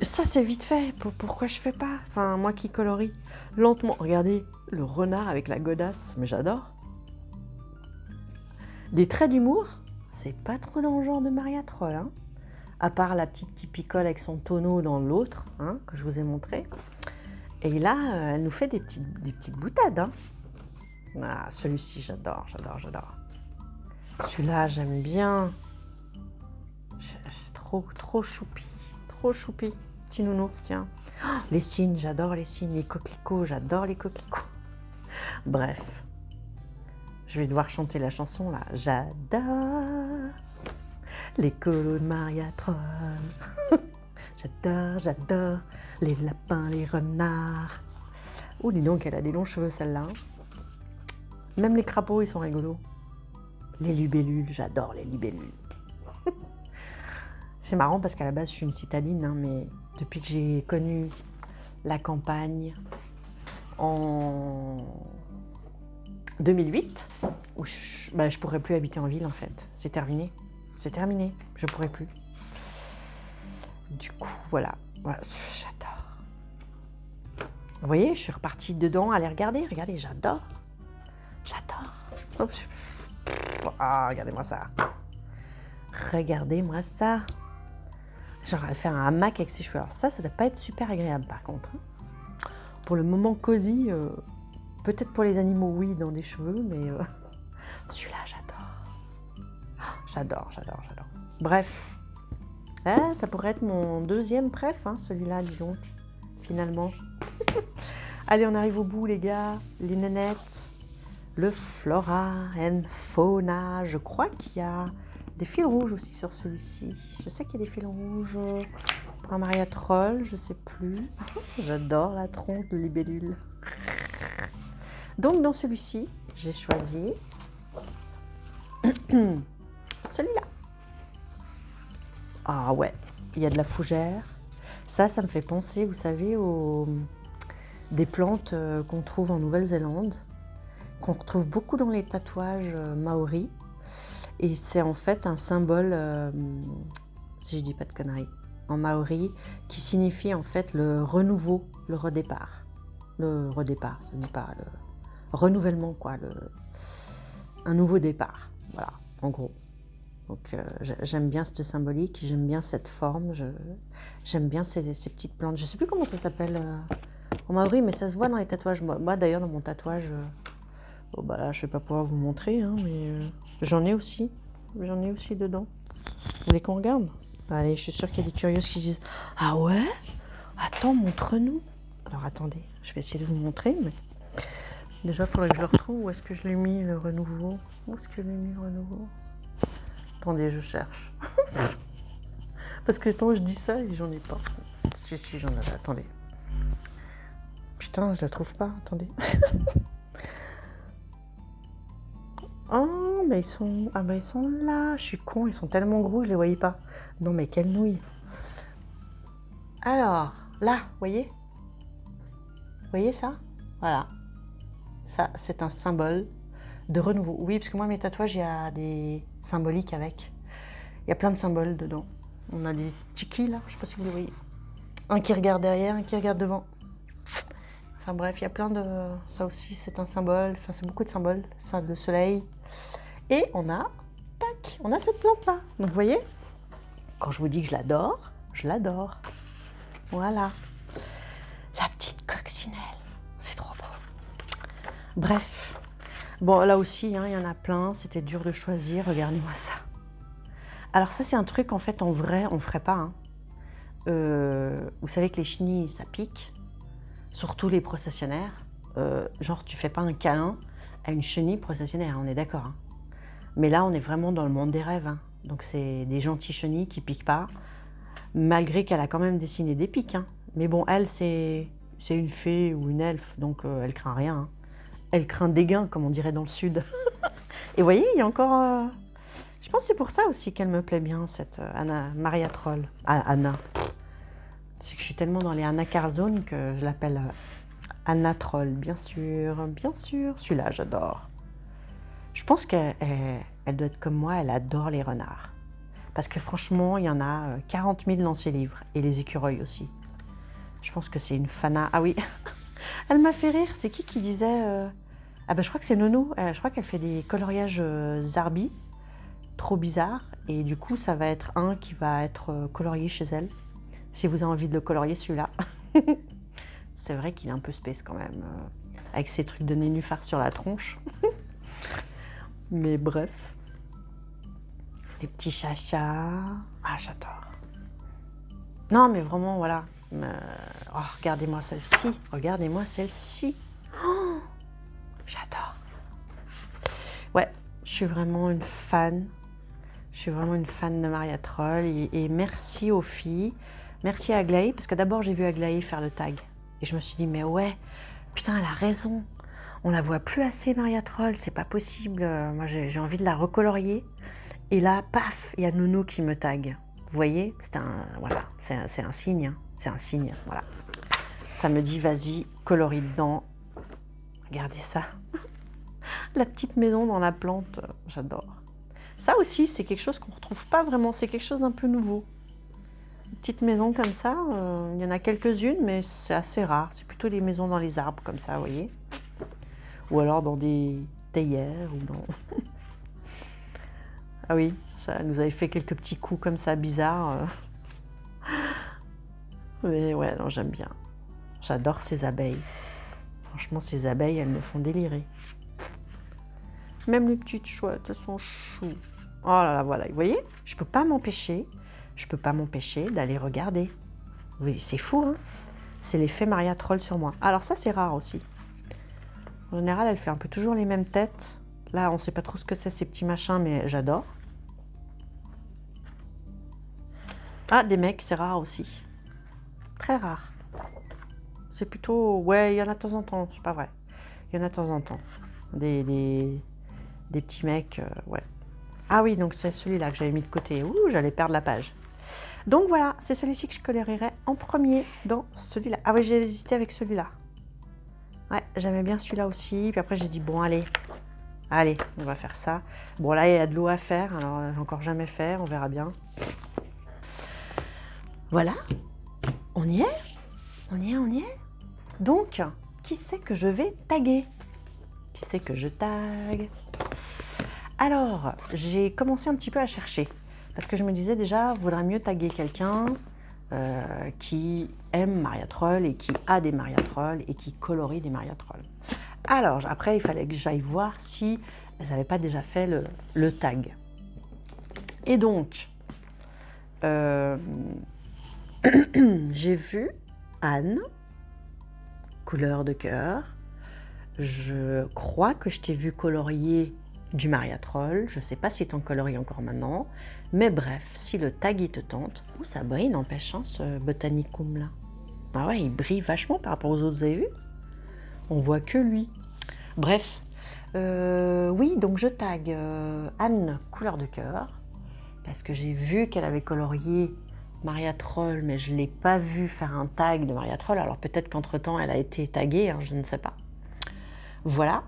Ça, c'est vite fait. Pourquoi je fais pas? Enfin, moi qui colorie lentement. Regardez, le renard avec la godasse, mais j'adore. Des traits d'humour, c'est pas trop dans le genre de Maria Troll, hein. À part la petite qui picole avec son tonneau dans l'autre, hein, que je vous ai montré. Et là, elle nous fait des petites boutades, hein. Ah, celui-ci, j'adore. Celui-là, j'aime bien. C'est trop choupi. Petit nounours, tiens. Oh, les cygnes, j'adore les cygnes. Les coquelicots, j'adore les coquelicots. Bref. Je vais devoir chanter la chanson, là. J'adore les colos de Maria Troll. J'adore les lapins, les renards. Oh, dis donc, elle a des longs cheveux, celle-là. Même les crapauds, ils sont rigolos. Les libellules, j'adore les libellules. C'est marrant parce qu'à la base, je suis une citadine, hein, mais depuis que j'ai connu la campagne en 2008, où je pourrais plus habiter en ville, en fait. C'est terminé, je pourrais plus. Du coup, voilà, j'adore. Vous voyez, je suis repartie dedans, allez regarder, regardez, j'adore. Hop. Ah, regardez-moi ça. Genre, elle fait un hamac avec ses cheveux. Alors ça doit pas être super agréable, par contre. Pour le moment cosy, peut-être pour les animaux, oui, dans des cheveux, mais celui-là, j'adore. Bref, ça pourrait être mon deuxième préf, hein, celui-là, dis donc, finalement. Allez, on arrive au bout, les gars, les nénettes. Le Flora and Fauna, je crois qu'il y a des fils rouges aussi sur celui-ci. Je sais qu'il y a des fils rouges pour un Maria Troll, je sais plus. J'adore la tronche de libellule. Donc dans celui-ci, j'ai choisi celui-là. Ah ouais, il y a de la fougère. Ça me fait penser, vous savez, des plantes qu'on trouve en Nouvelle-Zélande, qu'on retrouve beaucoup dans les tatouages maoris. Et c'est en fait un symbole, si je dis pas de conneries, en maori, qui signifie en fait le renouveau, le redépart. Le redépart, ça se dit pas, le renouvellement, quoi, un nouveau départ. Voilà, en gros. Donc j'aime bien cette symbolique, j'aime bien cette forme, j'aime bien ces petites plantes. Je sais plus comment ça s'appelle en maori, mais ça se voit dans les tatouages. Moi d'ailleurs, dans mon tatouage, là, je vais pas pouvoir vous montrer, hein, mais j'en ai aussi dedans. Vous voulez qu'on regarde? Allez, je suis sûre qu'il y a des curieuses qui disent « Ah ouais? Attends, montre-nous !» Alors attendez, je vais essayer de vous montrer, mais déjà, il faudrait que je le retrouve. Où est-ce que je l'ai mis, le renouveau? Attendez, je cherche. Parce que tant je dis ça, et j'en ai pas. Si, j'en avais, attendez. Putain, je la trouve pas, attendez. Oh, mais ils sont là. Je suis con, ils sont tellement gros, je les voyais pas. Non, mais quelle nouille. Alors, là, voyez ça? Voilà. Ça, c'est un symbole de renouveau. Oui, parce que moi, mes tatouages, il y a des symboliques avec. Il y a plein de symboles dedans. On a des tikis, là, je sais pas si vous les voyez. Un qui regarde derrière, un qui regarde devant. Enfin bref, il y a plein de... Ça aussi, c'est un symbole. Enfin, c'est beaucoup de symboles. C'est le soleil. Et on a cette plante-là. Donc, vous voyez, quand je vous dis que je l'adore. Voilà. La petite coccinelle. C'est trop beau. Bref. Bon, là aussi, hein, il y en a plein. C'était dur de choisir. Regardez-moi ça. Alors ça, c'est un truc, en fait, en vrai, on ne ferait pas. Hein. Vous savez que les chenilles, ça pique. Surtout les processionnaires. Genre, tu fais pas un câlin à une chenille processionnaire, on est d'accord. Hein. Mais là, on est vraiment dans le monde des rêves. Hein. Donc, c'est des gentilles chenilles qui piquent pas, malgré qu'elle a quand même dessiné des pics. Hein. Mais bon, elle, c'est c'est une fée ou une elfe, donc elle craint rien. Hein. Elle craint des gains, comme on dirait dans le sud. Et vous voyez, il y a encore... je pense que c'est pour ça aussi qu'elle me plaît bien, cette Anna, Maria Troll. Ah, Anna. C'est que je suis tellement dans les Anna Carzone que je l'appelle Anna Troll, bien sûr, bien sûr. Celui-là, j'adore. Je pense qu'elle doit être comme moi, elle adore les renards. Parce que franchement, il y en a 40 000 dans ses livres, et les écureuils aussi. Je pense que c'est une fana. Ah oui, elle m'a fait rire. C'est qui disait ah ben je crois que c'est Nono. Je crois qu'elle fait des coloriages Zarbi, trop bizarres. Et du coup, ça va être un qui va être colorié chez elle. Si vous avez envie de le colorier, celui-là. C'est vrai qu'il est un peu space quand même, avec ses trucs de nénuphar sur la tronche. Mais bref. Les petits chachas. Ah, j'adore. Non, mais vraiment, voilà. Oh, regardez-moi celle-ci. Regardez-moi celle-ci. Oh, j'adore. Ouais, je suis vraiment une fan. Je suis vraiment une fan de Maria Troll. Et merci aux filles. Merci à Aglaé. Parce que d'abord, j'ai vu Aglaé faire le tag. Et je me suis dit, mais ouais, putain, elle a raison. On la voit plus assez, Maria Troll. C'est pas possible. Moi, j'ai envie de la recolorier. Et là, paf, il y a Nono qui me tag. Vous voyez, voilà, c'est un signe. Hein. C'est un signe, voilà. Ça me dit, vas-y, colorie dedans. Regardez ça. La petite maison dans la plante, j'adore. Ça aussi, c'est quelque chose qu'on ne retrouve pas vraiment. C'est quelque chose d'un peu nouveau. Une petite maison comme ça, il y en a quelques-unes, mais c'est assez rare. C'est plutôt des maisons dans les arbres comme ça, vous voyez. Ou alors dans des théières ou dans... Ah oui, ça nous avait fait quelques petits coups comme ça, bizarres. Mais ouais, non, j'aime bien. J'adore ces abeilles. Franchement, ces abeilles, elles me font délirer. Même les petites chouettes, elles sont choues. Oh là là, voilà, vous voyez, je peux pas m'empêcher d'aller regarder. Oui, c'est fou, hein. C'est l'effet Maria Troll sur moi. Alors ça, c'est rare aussi. En général, elle fait un peu toujours les mêmes têtes. Là, on sait pas trop ce que c'est, ces petits machins, mais j'adore. Ah, des mecs, c'est rare aussi. Très rare. C'est plutôt... Ouais, il y en a de temps en temps, c'est pas vrai. Il y en a de temps en temps. Des petits mecs, ouais. Ah oui, donc c'est celui-là que j'avais mis de côté. Ouh, j'allais perdre la page. Donc voilà, c'est celui-ci que je colorierai en premier dans celui-là. Ah oui, j'ai hésité avec celui-là. Ouais, j'aimais bien celui-là aussi. Puis après, j'ai dit, bon, allez, on va faire ça. Bon, là, il y a de l'eau à faire. Alors, j'ai encore jamais fait, on verra bien. Voilà, on y est. On y est. Donc, qui c'est que je vais taguer? Qui c'est que je tague? Alors, j'ai commencé un petit peu à chercher. Parce que je me disais déjà, il vaudrait mieux taguer quelqu'un qui aime Maria Troll et qui a des Maria Troll et qui colorie des Maria Troll. Alors, après, il fallait que j'aille voir si elles n'avaient pas déjà fait le tag. Et donc, j'ai vu Anne, couleur de cœur. Je crois que je t'ai vu colorier du Maria Troll. Je ne sais pas si tu en colories encore maintenant. Mais bref, si le tag il te tente. Oh, ça brille, n'empêche, hein, ce Botanicum là. Ah ouais, il brille vachement par rapport aux autres, vous avez vu? On voit que lui. Bref, oui, donc je tag Anne, couleur de cœur. Parce que j'ai vu qu'elle avait colorié Maria Troll, mais je ne l'ai pas vu faire un tag de Maria Troll. Alors peut-être qu'entre-temps, elle a été taguée, hein, je ne sais pas. Voilà.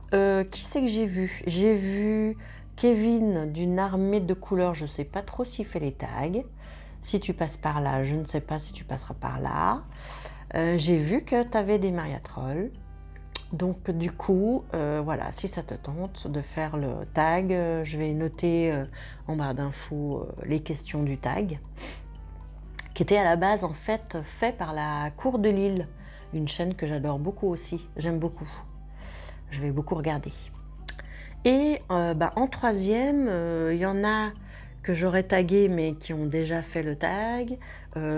Qui c'est que j'ai vu? J'ai vu Kevin d'une armée de couleurs. Je ne sais pas trop s'il fait les tags. Si tu passes par là, je ne sais pas si tu passeras par là. J'ai vu que tu avais des Maria Troll. Donc du coup, voilà, si ça te tente de faire le tag, je vais noter en barre d'infos les questions du tag, qui était à la base en fait par la Cour de Lille, une chaîne que j'adore beaucoup aussi, j'aime beaucoup. Je vais beaucoup regarder. Et en troisième, il y en a que j'aurais tagué mais qui ont déjà fait le tag.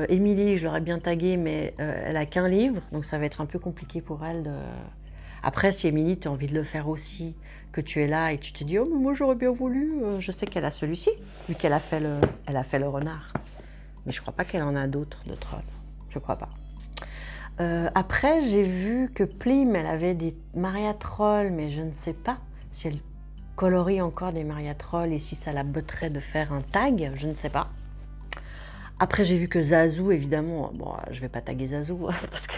Émilie, je l'aurais bien taguée mais elle a qu'un livre, donc ça va être un peu compliqué pour elle de... Après, si Émilie, tu as envie de le faire aussi, que tu es là et tu te dis « Oh, mais moi j'aurais bien voulu », je sais qu'elle a celui-ci, vu qu'elle a fait le renard. Mais je crois pas qu'elle en a d'autres de trolls. Je crois pas. Après, j'ai vu que Plim, elle avait des Maria Troll, mais je ne sais pas si elle colorie encore des Maria Troll et si ça la botterait de faire un tag, je ne sais pas. Après, j'ai vu que Zazou, évidemment, bon, je vais pas taguer Zazou, parce que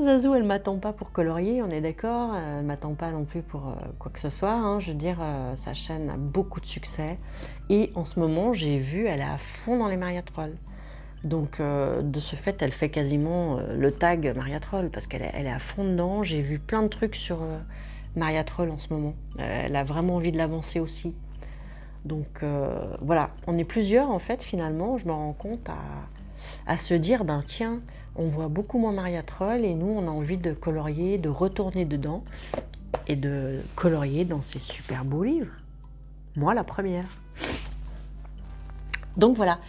Zazou, elle m'attend pas pour colorier, on est d'accord. Elle m'attend pas non plus pour quoi que ce soit, hein. Je veux dire, sa chaîne a beaucoup de succès. Et en ce moment, j'ai vu, elle est à fond dans les Maria Troll. Donc, de ce fait, elle fait quasiment le tag Maria Troll, parce qu'elle est à fond dedans. J'ai vu plein de trucs sur Maria Troll en ce moment. Elle a vraiment envie de l'avancer aussi. Donc, voilà, on est plusieurs, en fait, finalement, je me rends compte à se dire, ben tiens, on voit beaucoup moins Maria Troll, et nous, on a envie de colorier, de retourner dedans, et de colorier dans ces super beaux livres. Moi, la première. Donc voilà,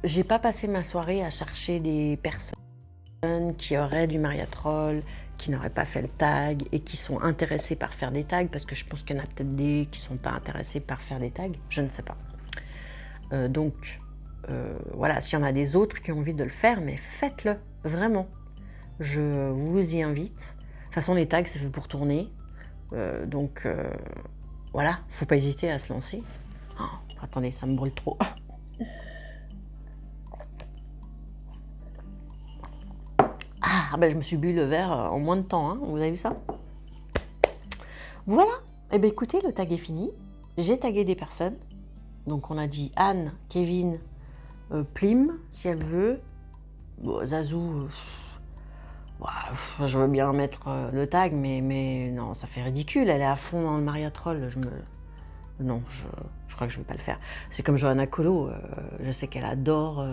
j'ai pas passé ma soirée à chercher des personnes qui auraient du Maria Troll, qui n'auraient pas fait le tag et qui sont intéressées par faire des tags, parce que je pense qu'il y en a peut-être des qui sont pas intéressés par faire des tags, je ne sais pas. Donc voilà, s'il y en a des autres qui ont envie de le faire, mais faites-le, vraiment. Je vous y invite. De toute façon, les tags, c'est fait pour tourner. Donc voilà, faut pas hésiter à se lancer. Oh, attendez, ça me brûle trop. Ah, ben je me suis bu le verre en moins de temps, hein. Vous avez vu ça? Voilà. Eh bien écoutez, le tag est fini. J'ai tagué des personnes. Donc on a dit Anne, Kevin, Plim, si elle veut. Bon, Zazou, je veux bien mettre le tag, mais non, ça fait ridicule. Elle est à fond dans le Maria Troll. Non, je crois que je ne vais pas le faire. C'est comme Johanna Colo. Je sais qu'elle adore...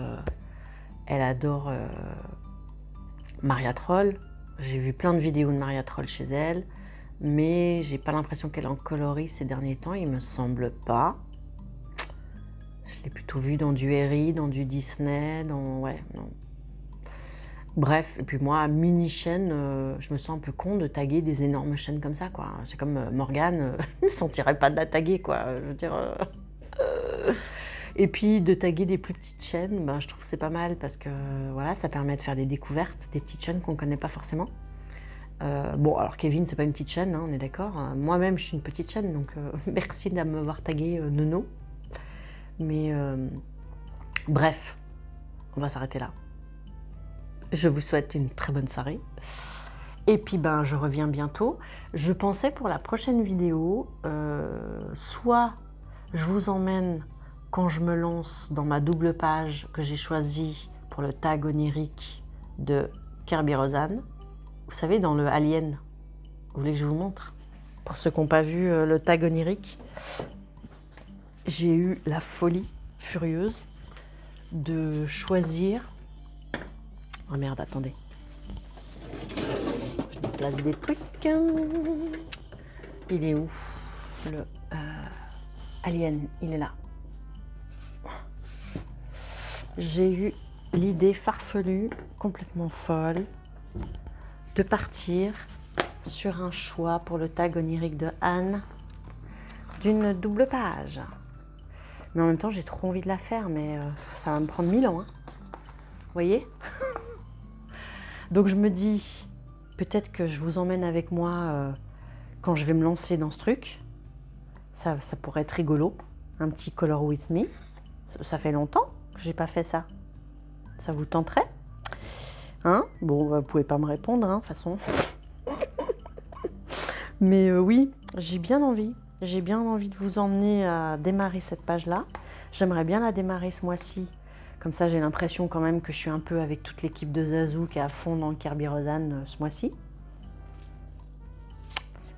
Maria Troll. J'ai vu plein de vidéos de Maria Troll chez elle, mais j'ai pas l'impression qu'elle en colorie ces derniers temps, il me semble pas. Je l'ai plutôt vue dans du Harry, dans du Disney, ouais, non. Bref, et puis moi, mini chaîne, je me sens un peu con de taguer des énormes chaînes comme ça, quoi. C'est comme Morgane, je me sentirais pas de la taguer, quoi. Je veux dire... Et puis de taguer des plus petites chaînes, ben, je trouve que c'est pas mal parce que voilà, ça permet de faire des découvertes, des petites chaînes qu'on ne connaît pas forcément. Bon, alors Kevin, c'est pas une petite chaîne, hein, on est d'accord. Moi-même, je suis une petite chaîne, donc merci de m'avoir tagué Nono. Mais bref, on va s'arrêter là. Je vous souhaite une très bonne soirée. Et puis, ben, je reviens bientôt. Je pensais pour la prochaine vidéo, soit je vous emmène quand je me lance dans ma double page que j'ai choisie pour le tag onirique de Kerby Rosanne. Vous savez, dans le Alien. Vous voulez que je vous montre? Pour ceux qui n'ont pas vu le tag onirique, j'ai eu la folie furieuse de choisir... Oh merde, attendez. Je déplace des trucs. Il est où? Le Alien, il est là. J'ai eu l'idée farfelue, complètement folle, de partir sur un choix pour le tag onirique de Anne d'une double page. Mais en même temps, j'ai trop envie de la faire, mais ça va me prendre 1000 ans. Hein. Vous voyez? Donc je me dis, peut-être que je vous emmène avec moi quand je vais me lancer dans ce truc. Ça pourrait être rigolo, un petit Color With Me. Ça fait longtemps que j'ai pas fait ça. Ça vous tenterait? Hein? Bon, vous pouvez pas me répondre, hein, de toute façon. Mais oui, j'ai bien envie. J'ai bien envie de vous emmener à démarrer cette page-là. J'aimerais bien la démarrer ce mois-ci. Comme ça, j'ai l'impression quand même que je suis un peu avec toute l'équipe de Zazou qui est à fond dans le Kerby Rosanne ce mois-ci.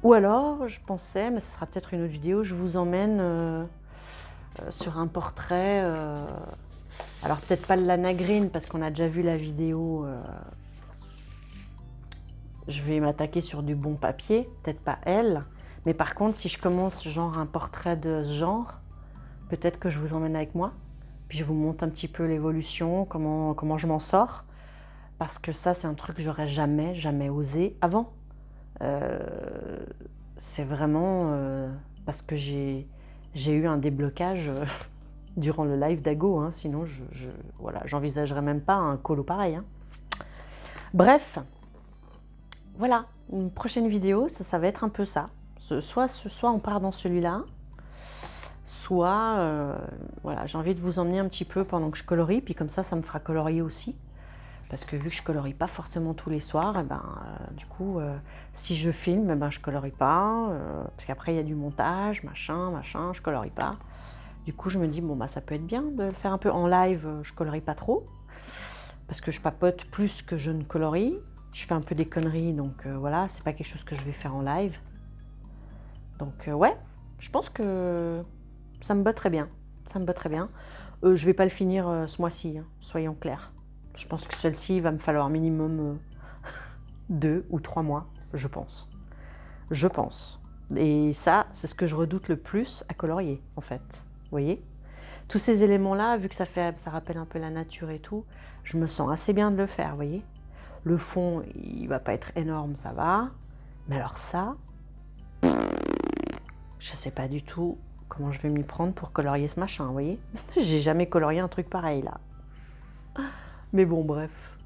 Ou alors, je pensais, mais ce sera peut-être une autre vidéo, je vous emmène sur un portrait. Alors peut-être pas le Lana Green parce qu'on a déjà vu la vidéo. Je vais m'attaquer sur du bon papier, peut-être pas elle. Mais par contre, si je commence genre un portrait de ce genre, peut-être que je vous emmène avec moi. Puis je vous montre un petit peu l'évolution, comment je m'en sors. Parce que ça, c'est un truc que j'aurais jamais osé avant. C'est vraiment parce que j'ai eu un déblocage durant le live d'Ago. Hein, sinon, voilà, j'envisagerais même pas un colo pareil. Hein. Bref, voilà, une prochaine vidéo, ça va être un peu ça. Soit on part dans celui-là, soit voilà, j'ai envie de vous emmener un petit peu pendant que je colorie, puis comme ça me fera colorier aussi. Parce que vu que je colorie pas forcément tous les soirs, et ben, du coup, si je filme, eh ben, je colorie pas, parce qu'après il y a du montage, machin, je colorie pas. Du coup, je me dis, bon, bah, ça peut être bien de le faire un peu en live, je colorie pas trop, parce que je papote plus que je ne colorie. Je fais un peu des conneries, donc voilà, c'est pas quelque chose que je vais faire en live. Donc ouais, je pense que ça me botterait bien, ça me botterait bien. Je vais pas le finir ce mois-ci, hein, soyons clairs. Je pense que celle-ci, il va me falloir minimum 2 ou 3 mois, je pense. Je pense. Et ça, c'est ce que je redoute le plus à colorier, en fait. Vous voyez? Tous ces éléments-là, vu que ça rappelle un peu la nature et tout, je me sens assez bien de le faire, vous voyez? Le fond, il va pas être énorme, ça va. Mais alors ça, je sais pas du tout comment je vais m'y prendre pour colorier ce machin, vous voyez? J'ai jamais colorié un truc pareil, là. Mais bon, bref,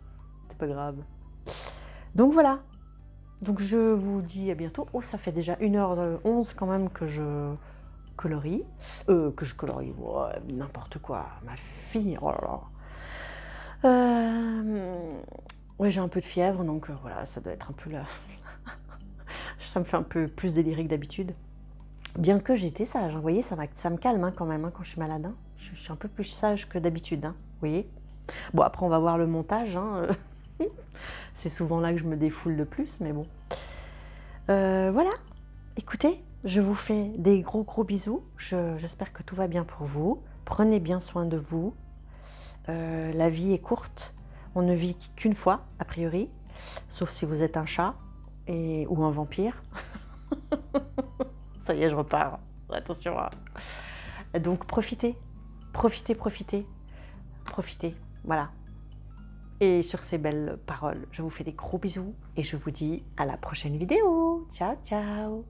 c'est pas grave. Donc voilà. Donc je vous dis à bientôt. Oh, ça fait déjà 1h11 quand même que je colorie. Ouais, n'importe quoi. Ma fille, oh là là. Ouais, j'ai un peu de fièvre, donc voilà, ça doit être un peu là. Ça me fait un peu plus déliré que d'habitude. Bien que j'étais sage, vous voyez, ça me calme hein, quand même hein, quand je suis malade. Hein. Je suis un peu plus sage que d'habitude, hein, vous voyez. Bon, après, on va voir le montage. Hein. C'est souvent là que je me défoule le plus, mais bon. Voilà. Écoutez, je vous fais des gros bisous. J'espère que tout va bien pour vous. Prenez bien soin de vous. La vie est courte. On ne vit qu'une fois, a priori. Sauf si vous êtes un chat ou un vampire. Ça y est, je repars. Attention. Hein. Donc, profitez. Profitez. Voilà. Et sur ces belles paroles, je vous fais des gros bisous et je vous dis à la prochaine vidéo. Ciao, ciao.